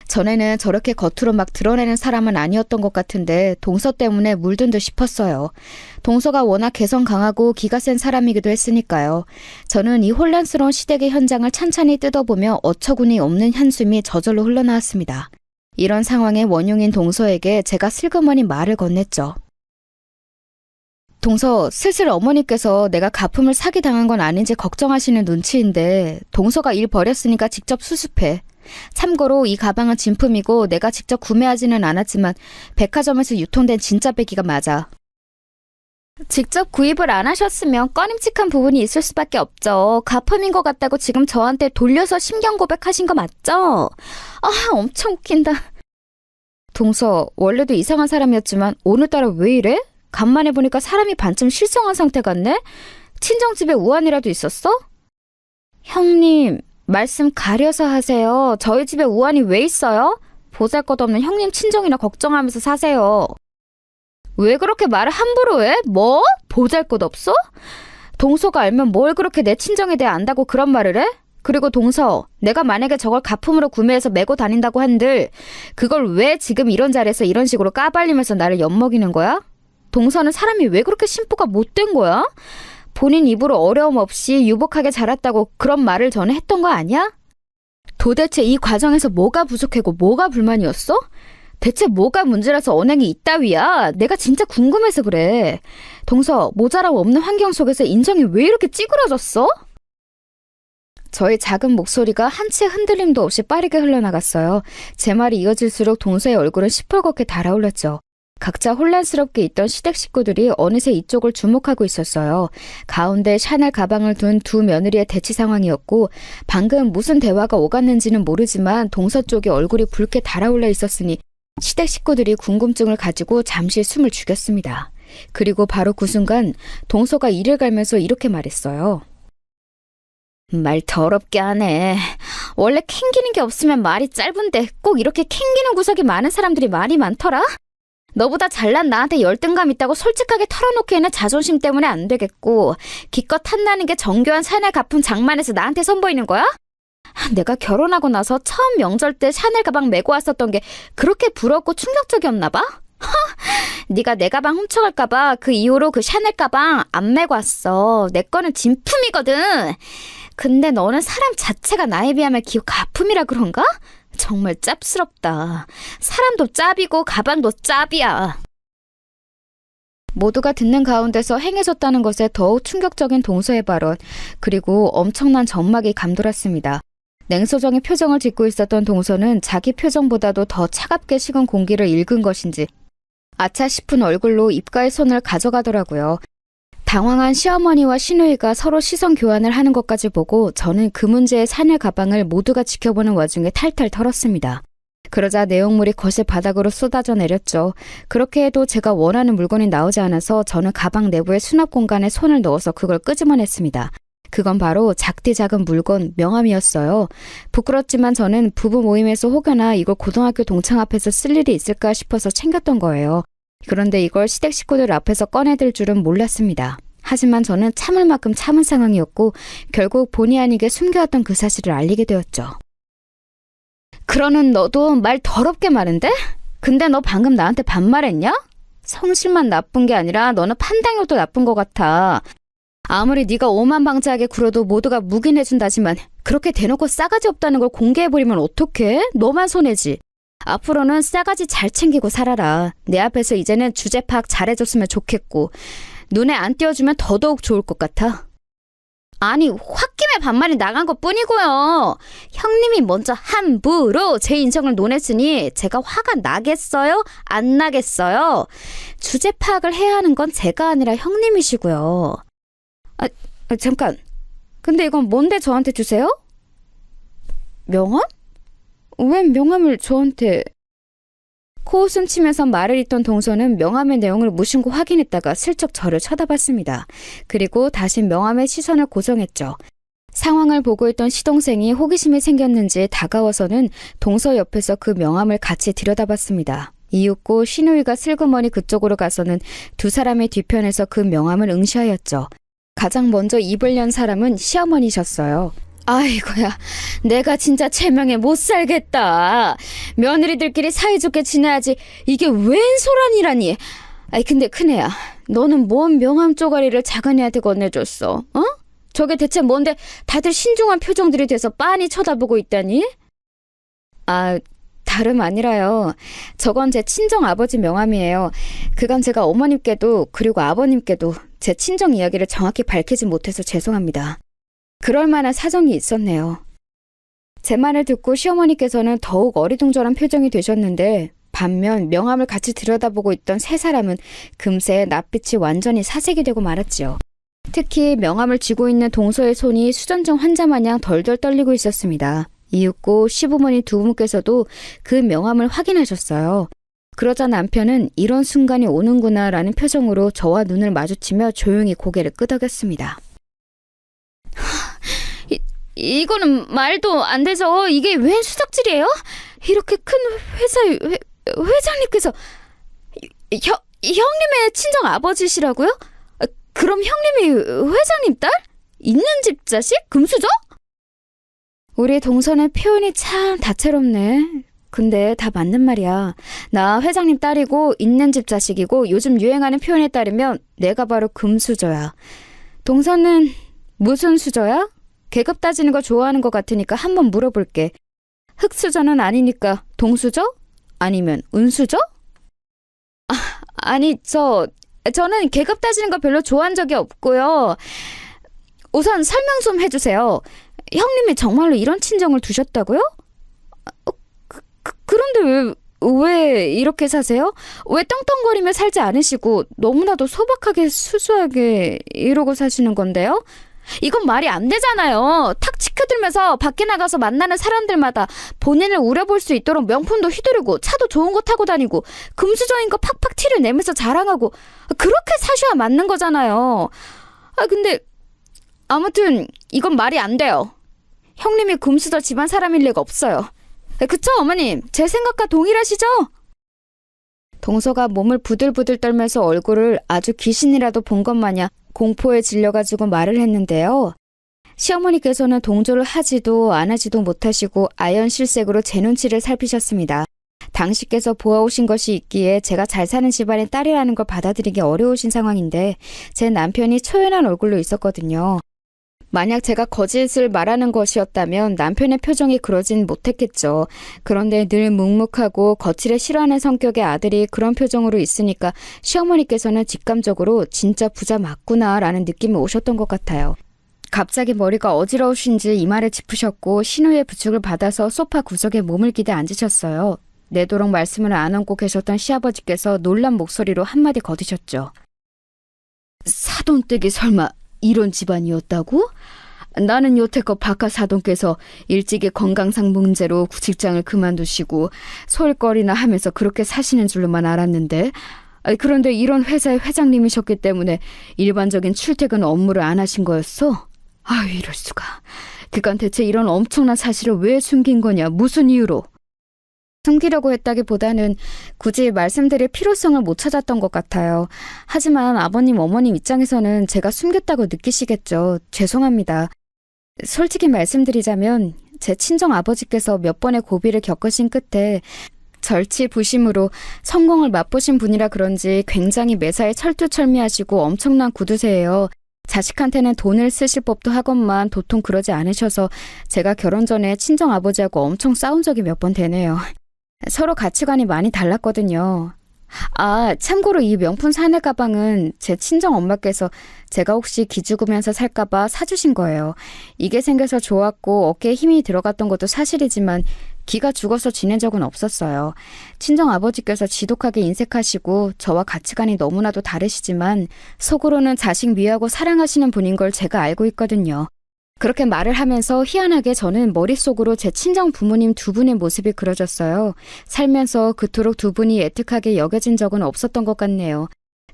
전에는 저렇게 겉으로 막 드러내는 사람은 아니었던 것 같은데 동서 때문에 물든 듯 싶었어요. 동서가 워낙 개성 강하고 기가 센 사람이기도 했으니까요. 저는 이 혼란스러운 시댁의 현장을 찬찬히 뜯어보며 어처구니 없는 한숨이 저절로 흘러나왔습니다. 이런 상황의 원흉인 동서에게 제가 슬그머니 말을 건넸죠. 동서, 슬슬 어머니께서 내가 가품을 사기당한 건 아닌지 걱정하시는 눈치인데 동서가 일 버렸으니까 직접 수습해. 참고로 이 가방은 진품이고 내가 직접 구매하지는 않았지만 백화점에서 유통된 진짜 배기가 맞아. 직접 구입을 안 하셨으면 꺼림칙한 부분이 있을 수밖에 없죠. 가품인 것 같다고 지금 저한테 돌려서 심경 고백하신 거 맞죠? 아, 엄청 웃긴다. 동서, 원래도 이상한 사람이었지만 오늘따라 왜 이래? 간만에 보니까 사람이 반쯤 실성한 상태 같네? 친정집에 우환이라도 있었어? 형님, 말씀 가려서 하세요. 저희 집에 우환이 왜 있어요? 보잘것없는 형님 친정이나 걱정하면서 사세요. 왜 그렇게 말을 함부로 해? 뭐? 보잘것없어? 동서가 알면 뭘 그렇게 내 친정에 대해 안다고 그런 말을 해? 그리고 동서, 내가 만약에 저걸 가품으로 구매해서 메고 다닌다고 한들 그걸 왜 지금 이런 자리에서 이런 식으로 까발리면서 나를 엿먹이는 거야? 동서는 사람이 왜 그렇게 심보가 못된 거야? 본인 입으로 어려움 없이 유복하게 자랐다고 그런 말을 전에 했던 거 아니야? 도대체 이 과정에서 뭐가 부족하고 뭐가 불만이었어? 대체 뭐가 문제라서 언행이 이따위야? 내가 진짜 궁금해서 그래. 동서, 모자람 없는 환경 속에서 인정이 왜 이렇게 찌그러졌어? 저의 작은 목소리가 한 채 흔들림도 없이 빠르게 흘러나갔어요. 제 말이 이어질수록 동서의 얼굴은 시뻘겋게 달아올랐죠. 각자 혼란스럽게 있던 시댁 식구들이 어느새 이쪽을 주목하고 있었어요. 가운데 샤넬 가방을 둔 두 며느리의 대치 상황이었고 방금 무슨 대화가 오갔는지는 모르지만 동서 쪽에 얼굴이 붉게 달아올라 있었으니 시댁 식구들이 궁금증을 가지고 잠시 숨을 죽였습니다. 그리고 바로 그 순간 동서가 이를 갈면서 이렇게 말했어요. 말 더럽게 하네. 원래 캥기는 게 없으면 말이 짧은데 꼭 이렇게 캥기는 구석이 많은 사람들이 말이 많더라? 너보다 잘난 나한테 열등감 있다고 솔직하게 털어놓기에는 자존심 때문에 안 되겠고 기껏 탐나는 게 정교한 샤넬 가품 장만해서 나한테 선보이는 거야? 내가 결혼하고 나서 처음 명절 때 샤넬 가방 메고 왔었던 게 그렇게 부럽고 충격적이었나 봐? 네가 내 가방 훔쳐갈까 봐 그 이후로 그 샤넬 가방 안 메고 왔어. 내 거는 진품이거든. 근데 너는 사람 자체가 나에 비하면 가품이라 그런가? 정말 짭스럽다. 사람도 짭이고 가방도 짭이야. 모두가 듣는 가운데서 행해졌다는 것에 더욱 충격적인 동서의 발언, 그리고 엄청난 전막이 감돌았습니다. 냉소정의 표정을 짓고 있었던 동서는 자기 표정보다도 더 차갑게 식은 공기를 읽은 것인지 아차 싶은 얼굴로 입가에 손을 가져가더라고요. 당황한 시어머니와 시누이가 서로 시선 교환을 하는 것까지 보고 저는 그 문제의 샤넬 가방을 모두가 지켜보는 와중에 탈탈 털었습니다. 그러자 내용물이 거실 바닥으로 쏟아져 내렸죠. 그렇게 해도 제가 원하는 물건이 나오지 않아서 저는 가방 내부의 수납 공간에 손을 넣어서 그걸 끄집어냈습니다. 그건 바로 작디 작은 물건 명함이었어요. 부끄럽지만 저는 부부 모임에서 혹여나 이걸 고등학교 동창 앞에서 쓸 일이 있을까 싶어서 챙겼던 거예요. 그런데 이걸 시댁 식구들 앞에서 꺼내들 줄은 몰랐습니다. 하지만 저는 참을 만큼 참은 상황이었고 결국 본의 아니게 숨겨왔던 그 사실을 알리게 되었죠. 그러는 너도 말 더럽게 많은데? 근데 너 방금 나한테 반말했냐? 성실만 나쁜 게 아니라 너는 판단력도 나쁜 것 같아. 아무리 네가 오만방자하게 굴어도 모두가 묵인해준다지만 그렇게 대놓고 싸가지 없다는 걸 공개해버리면 어떡해? 너만 손해지. 앞으로는 싸가지 잘 챙기고 살아라. 내 앞에서 이제는 주제 파악 잘해줬으면 좋겠고 눈에 안 띄워주면 더더욱 좋을 것 같아. 아니 홧김에 반말이 나간 것뿐이고요. 형님이 먼저 함부로 제 인정을 논했으니 제가 화가 나겠어요? 안 나겠어요? 주제 파악을 해야 하는 건 제가 아니라 형님이시고요. 잠깐. 근데 이건 뭔데 저한테 주세요? 명함? 웬 명함을 저한테... 코웃음 치면서 말을 잇던 동서는 명함의 내용을 무심코 확인했다가 슬쩍 저를 쳐다봤습니다. 그리고 다시 명함에 시선을 고정했죠. 상황을 보고 있던 시동생이 호기심이 생겼는지 다가와서는 동서 옆에서 그 명함을 같이 들여다봤습니다. 이윽고 신우이가 슬그머니 그쪽으로 가서는 두 사람의 뒤편에서 그 명함을 응시하였죠. 가장 먼저 입을 연 사람은 시어머니셨어요. 아이고야, 내가 진짜 제명에 못 살겠다. 며느리들끼리 사이좋게 지내야지 이게 웬 소란이라니. 아이 근데 큰애야, 너는 뭔 명함 쪼가리를 작은애한테 건네줬어? 어? 저게 대체 뭔데 다들 신중한 표정들이 돼서 빤히 쳐다보고 있다니? 다름 아니라요. 저건 제 친정 아버지 명함이에요. 그간 제가 어머님께도 그리고 아버님께도 제 친정 이야기를 정확히 밝히지 못해서 죄송합니다. 그럴 만한 사정이 있었네요. 제 말을 듣고 시어머니께서는 더욱 어리둥절한 표정이 되셨는데 반면 명함을 같이 들여다보고 있던 세 사람은 금세 낯빛이 완전히 사색이 되고 말았지요. 특히 명함을 쥐고 있는 동서의 손이 수전증 환자 마냥 덜덜 떨리고 있었습니다. 이윽고 시부모님 두 분께서도 그 명함을 확인하셨어요. 그러자 남편은 이런 순간이 오는구나 라는 표정으로 저와 눈을 마주치며 조용히 고개를 끄덕였습니다. 이거는 말도 안 되죠. 이게 웬 수작질이에요? 이렇게 큰 회사의 회장님께서 형님의 친정 아버지시라고요? 그럼 형님이 회장님 딸? 있는 집 자식? 금수저? 우리 동서는 표현이 참 다채롭네. 근데 다 맞는 말이야. 나 회장님 딸이고 있는 집 자식이고 요즘 유행하는 표현에 따르면 내가 바로 금수저야. 동서는 무슨 수저야? 계급 따지는 거 좋아하는 것 같으니까 한번 물어볼게. 흙수저는 아니니까 동수저? 아니면 은수저? 아니 저는 계급 따지는 거 별로 좋아한 적이 없고요. 우선 설명 좀 해주세요. 형님이 정말로 이런 친정을 두셨다고요? 그런데 왜 이렇게 사세요? 왜 떵떵거리며 살지 않으시고 너무나도 소박하게 수수하게 이러고 사시는 건데요? 이건 말이 안 되잖아요. 탁 치켜들면서 밖에 나가서 만나는 사람들마다 본인을 우려볼 수 있도록 명품도 휘두르고 차도 좋은 거 타고 다니고 금수저인 거 팍팍 티를 내면서 자랑하고 그렇게 사셔야 맞는 거잖아요. 근데 아무튼 이건 말이 안 돼요. 형님이 금수저 집안 사람일 리가 없어요. 그쵸 어머님? 제 생각과 동일하시죠? 동서가 몸을 부들부들 떨면서 얼굴을 아주 귀신이라도 본 것 마냥 공포에 질려가지고 말을 했는데요. 시어머니께서는 동조를 하지도 안 하지도 못하시고 아연실색으로 제 눈치를 살피셨습니다. 당신께서 보아오신 것이 있기에 제가 잘 사는 집안의 딸이라는 걸 받아들이기 어려우신 상황인데 제 남편이 초연한 얼굴로 있었거든요. 만약 제가 거짓을 말하는 것이었다면 남편의 표정이 그러진 못했겠죠. 그런데 늘 묵묵하고 거칠에 싫어하는 성격의 아들이 그런 표정으로 있으니까 시어머니께서는 직감적으로 진짜 부자 맞구나 라는 느낌이 오셨던 것 같아요. 갑자기 머리가 어지러우신지 이마를 짚으셨고 신우의 부축을 받아서 소파 구석에 몸을 기대 앉으셨어요. 내도록 말씀을 안 얹고 계셨던 시아버지께서 놀란 목소리로 한마디 거두셨죠. 사돈댁이 설마 이런 집안이었다고? 나는 여태껏 박하 사돈께서 일찍이 건강상 문제로 직장을 그만두시고 소일거리나 하면서 그렇게 사시는 줄로만 알았는데 그런데 이런 회사의 회장님이셨기 때문에 일반적인 출퇴근 업무를 안 하신 거였어? 이럴 수가. 그간 대체 이런 엄청난 사실을 왜 숨긴 거냐? 무슨 이유로? 숨기려고 했다기보다는 굳이 말씀드릴 필요성을 못 찾았던 것 같아요. 하지만 아버님, 어머님 입장에서는 제가 숨겼다고 느끼시겠죠. 죄송합니다. 솔직히 말씀드리자면 제 친정 아버지께서 몇 번의 고비를 겪으신 끝에 절치부심으로 성공을 맛보신 분이라 그런지 굉장히 매사에 철두철미하시고 엄청난 구두쇠예요. 자식한테는 돈을 쓰실 법도 하건만 도통 그러지 않으셔서 제가 결혼 전에 친정 아버지하고 엄청 싸운 적이 몇 번 되네요. 서로 가치관이 많이 달랐거든요. 아, 참고로 이 명품 샤넬 가방은 제 친정 엄마께서 제가 혹시 기죽으면서 살까봐 사주신 거예요. 이게 생겨서 좋았고 어깨에 힘이 들어갔던 것도 사실이지만 기가 죽어서 지낸 적은 없었어요. 친정 아버지께서 지독하게 인색하시고 저와 가치관이 너무나도 다르시지만 속으로는 자식 미워하고 사랑하시는 분인 걸 제가 알고 있거든요. 그렇게 말을 하면서 희한하게 저는 머릿속으로 제 친정 부모님 두 분의 모습이 그려졌어요. 살면서 그토록 두 분이 애틋하게 여겨진 적은 없었던 것 같네요.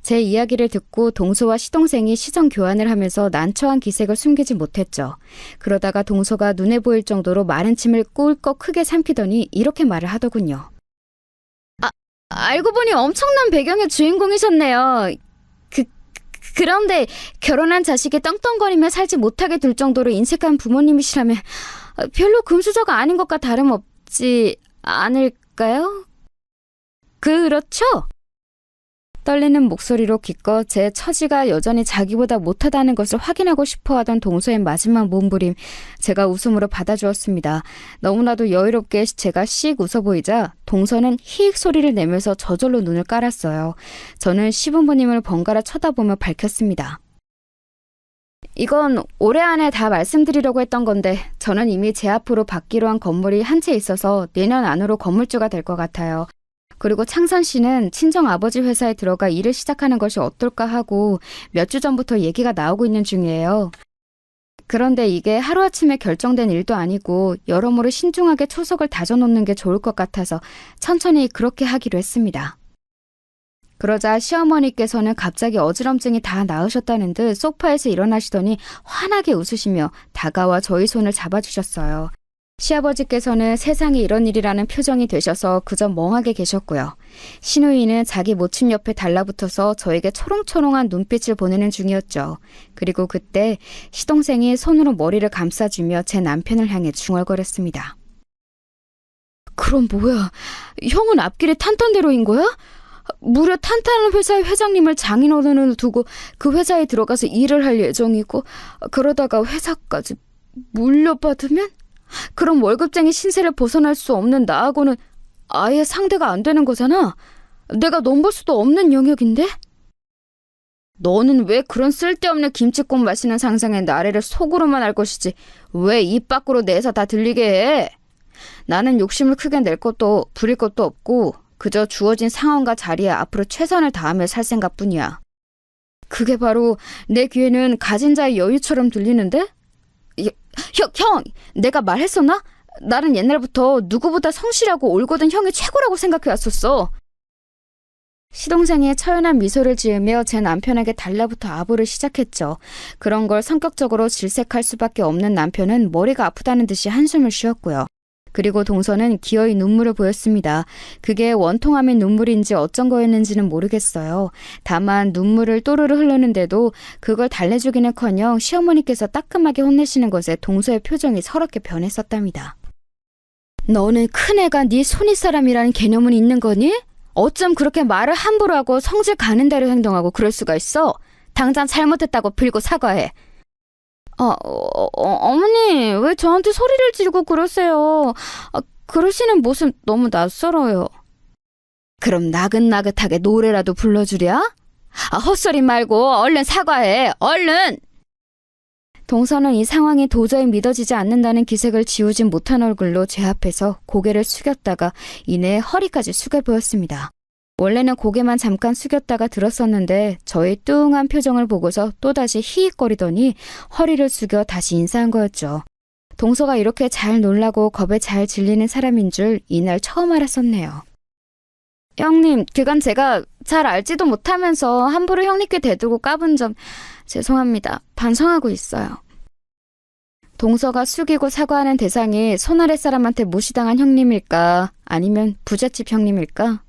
제 이야기를 듣고 동서와 시동생이 시선 교환을 하면서 난처한 기색을 숨기지 못했죠. 그러다가 동서가 눈에 보일 정도로 마른 침을 꿀꺽 크게 삼키더니 이렇게 말을 하더군요. 알고 보니 엄청난 배경의 주인공이셨네요. 그런데 결혼한 자식이 떵떵거리며 살지 못하게 둘 정도로 인색한 부모님이시라면 별로 금수저가 아닌 것과 다름없지 않을까요? 그렇죠? 떨리는 목소리로 기껏 제 처지가 여전히 자기보다 못하다는 것을 확인하고 싶어하던 동서의 마지막 몸부림, 제가 웃음으로 받아주었습니다. 너무나도 여유롭게 제가 씩 웃어 보이자 동서는 히익 소리를 내면서 저절로 눈을 깔았어요. 저는 시부모님을 번갈아 쳐다보며 밝혔습니다. 이건 올해 안에 다 말씀드리려고 했던 건데 저는 이미 제 앞으로 받기로 한 건물이 한 채 있어서 내년 안으로 건물주가 될 것 같아요. 그리고 창선 씨는 친정 아버지 회사에 들어가 일을 시작하는 것이 어떨까 하고 몇 주 전부터 얘기가 나오고 있는 중이에요. 그런데 이게 하루아침에 결정된 일도 아니고 여러모로 신중하게 초석을 다져놓는 게 좋을 것 같아서 천천히 그렇게 하기로 했습니다. 그러자 시어머니께서는 갑자기 어지럼증이 다 나으셨다는 듯 소파에서 일어나시더니 환하게 웃으시며 다가와 저희 손을 잡아주셨어요. 시아버지께서는 세상에 이런 일이라는 표정이 되셔서 그저 멍하게 계셨고요. 시누이는 자기 모친 옆에 달라붙어서 저에게 초롱초롱한 눈빛을 보내는 중이었죠. 그리고 그때 시동생이 손으로 머리를 감싸주며 제 남편을 향해 중얼거렸습니다. 그럼 뭐야? 형은 앞길에 탄탄대로인 거야? 무려 탄탄한 회사의 회장님을 장인어른으로 두고 그 회사에 들어가서 일을 할 예정이고 그러다가 회사까지 물려받으면? 그럼 월급쟁이 신세를 벗어날 수 없는 나하고는 아예 상대가 안 되는 거잖아. 내가 넘볼 수도 없는 영역인데? 너는 왜 그런 쓸데없는 김치국 마시는 상상에 나래를 속으로만 알 것이지 왜 입 밖으로 내서 다 들리게 해? 나는 욕심을 크게 낼 것도 부릴 것도 없고 그저 주어진 상황과 자리에 앞으로 최선을 다하며 살 생각뿐이야. 그게 바로 내 귀에는 가진 자의 여유처럼 들리는데? 형, 내가 말했었나? 나는 옛날부터 누구보다 성실하고 올곧은 형이 최고라고 생각해왔었어. 시동생이 처연한 미소를 지으며 제 남편에게 달라붙어 아부를 시작했죠. 그런 걸 성격적으로 질색할 수밖에 없는 남편은 머리가 아프다는 듯이 한숨을 쉬었고요. 그리고 동서는 기어이 눈물을 보였습니다. 그게 원통함의 눈물인지 어쩐 거였는지는 모르겠어요. 다만 눈물을 또르르 흐르는데도 그걸 달래주기는커녕 시어머니께서 따끔하게 혼내시는 것에 동서의 표정이 서럽게 변했었답니다. 너는 큰애가 네 손윗사람이라는 개념은 있는 거니? 어쩜 그렇게 말을 함부로 하고 성질 가는 대로 행동하고 그럴 수가 있어? 당장 잘못했다고 빌고 사과해. 어머니, 왜 저한테 소리를 지르고 그러세요? 그러시는 모습 너무 낯설어요. 그럼 나긋나긋하게 노래라도 불러주랴? 헛소리 말고 얼른 사과해, 얼른! 동서는 이 상황이 도저히 믿어지지 않는다는 기색을 지우진 못한 얼굴로 제 앞에서 고개를 숙였다가 이내 허리까지 숙여 보였습니다. 원래는 고개만 잠깐 숙였다가 들었었는데 저의 뚱한 표정을 보고서 또다시 히익거리더니 허리를 숙여 다시 인사한 거였죠. 동서가 이렇게 잘 놀라고 겁에 잘 질리는 사람인 줄 이날 처음 알았었네요. 형님, 그간 제가 잘 알지도 못하면서 함부로 형님께 대들고 까분 점 죄송합니다. 반성하고 있어요. 동서가 숙이고 사과하는 대상이 손아래 사람한테 무시당한 형님일까? 아니면 부잣집 형님일까?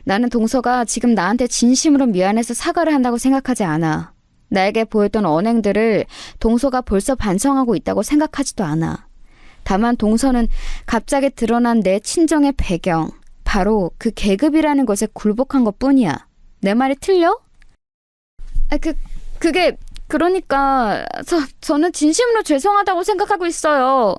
나는 동서가 지금 나한테 진심으로 미안해서 사과를 한다고 생각하지 않아. 나에게 보였던 언행들을 동서가 벌써 반성하고 있다고 생각하지도 않아. 다만 동서는 갑자기 드러난 내 친정의 배경, 바로 그 계급이라는 것에 굴복한 것뿐이야. 내 말이 틀려? 그러니까 저는 진심으로 죄송하다고 생각하고 있어요.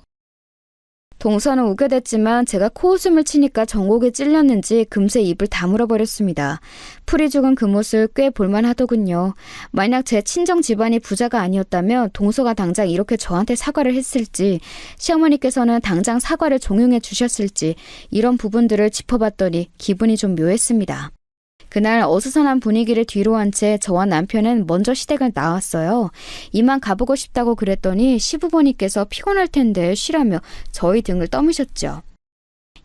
동서는 웃게 됐지만 제가 코웃음을 치니까 정곡에 찔렸는지 금세 입을 다물어버렸습니다. 풀이 죽은 그 모습 꽤 볼만하더군요. 만약 제 친정 집안이 부자가 아니었다면 동서가 당장 이렇게 저한테 사과를 했을지, 시어머니께서는 당장 사과를 종용해 주셨을지, 이런 부분들을 짚어봤더니 기분이 좀 묘했습니다. 그날 어수선한 분위기를 뒤로 한 채 저와 남편은 먼저 시댁을 나왔어요. 이만 가보고 싶다고 그랬더니 시부모님께서 피곤할 텐데 쉬라며 저희 등을 떠미셨죠.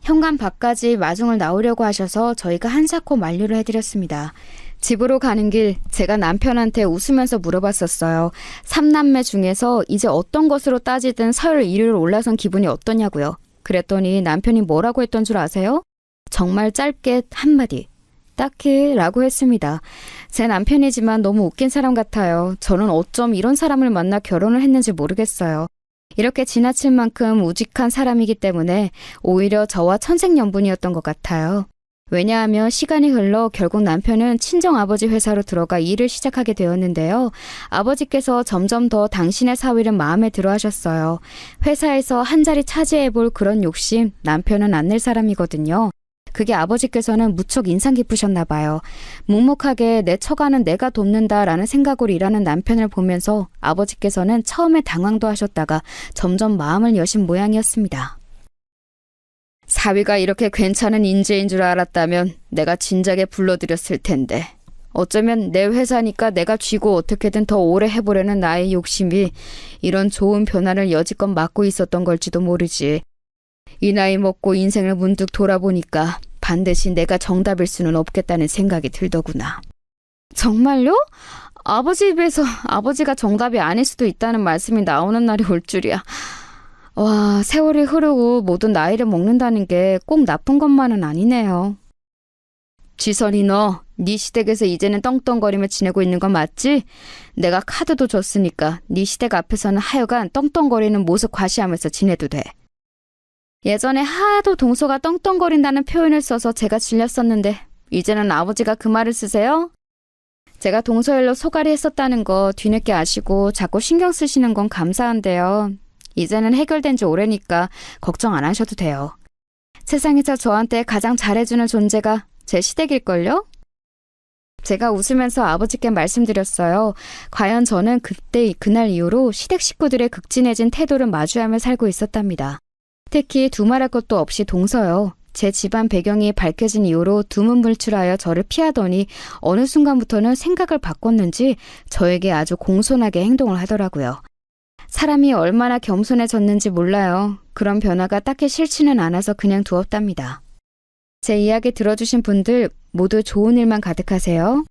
현관 밖까지 마중을 나오려고 하셔서 저희가 한사코 만류를 해드렸습니다. 집으로 가는 길 제가 남편한테 웃으면서 물어봤었어요. 삼남매 중에서 이제 어떤 것으로 따지든 서열 1위로 올라선 기분이 어떠냐고요. 그랬더니 남편이 뭐라고 했던 줄 아세요? 정말 짧게 한마디. 딱히 라고 했습니다. 제 남편이지만 너무 웃긴 사람 같아요. 저는 어쩜 이런 사람을 만나 결혼을 했는지 모르겠어요. 이렇게 지나칠 만큼 우직한 사람이기 때문에 오히려 저와 천생연분이었던 것 같아요. 왜냐하면 시간이 흘러 결국 남편은 친정아버지 회사로 들어가 일을 시작하게 되었는데요. 아버지께서 점점 더 당신의 사위를 마음에 들어 하셨어요. 회사에서 한 자리 차지해볼 그런 욕심 남편은 안 낼 사람이거든요. 그게 아버지께서는 무척 인상 깊으셨나 봐요. 묵묵하게 내 처가는 내가 돕는다라는 생각으로 일하는 남편을 보면서 아버지께서는 처음에 당황도 하셨다가 점점 마음을 여신 모양이었습니다. 사위가 이렇게 괜찮은 인재인 줄 알았다면 내가 진작에 불러드렸을 텐데. 어쩌면 내 회사니까 내가 쥐고 어떻게든 더 오래 해보려는 나의 욕심이 이런 좋은 변화를 여지껏 막고 있었던 걸지도 모르지. 이 나이 먹고 인생을 문득 돌아보니까 반드시 내가 정답일 수는 없겠다는 생각이 들더구나. 정말요? 아버지 입에서 아버지가 정답이 아닐 수도 있다는 말씀이 나오는 날이 올 줄이야. 와, 세월이 흐르고 모든 나이를 먹는다는 게 꼭 나쁜 것만은 아니네요. 지선이 너, 네 시댁에서 이제는 떵떵거리며 지내고 있는 건 맞지? 내가 카드도 줬으니까 네 시댁 앞에서는 하여간 떵떵거리는 모습 과시하면서 지내도 돼. 예전에 하도 동서가 떵떵거린다는 표현을 써서 제가 질렸었는데 이제는 아버지가 그 말을 쓰세요? 제가 동서 일로 소갈이 했었다는 거 뒤늦게 아시고 자꾸 신경 쓰시는 건 감사한데요. 이제는 해결된 지 오래니까 걱정 안 하셔도 돼요. 세상에서 저한테 가장 잘해주는 존재가 제 시댁일걸요? 제가 웃으면서 아버지께 말씀드렸어요. 과연 저는 그날 이후로 시댁 식구들의 극진해진 태도를 마주하며 살고 있었답니다. 특히 두말할 것도 없이 동서요. 제 집안 배경이 밝혀진 이후로 두문불출하여 저를 피하더니 어느 순간부터는 생각을 바꿨는지 저에게 아주 공손하게 행동을 하더라고요. 사람이 얼마나 겸손해졌는지 몰라요. 그런 변화가 딱히 싫지는 않아서 그냥 두었답니다. 제 이야기 들어주신 분들 모두 좋은 일만 가득하세요.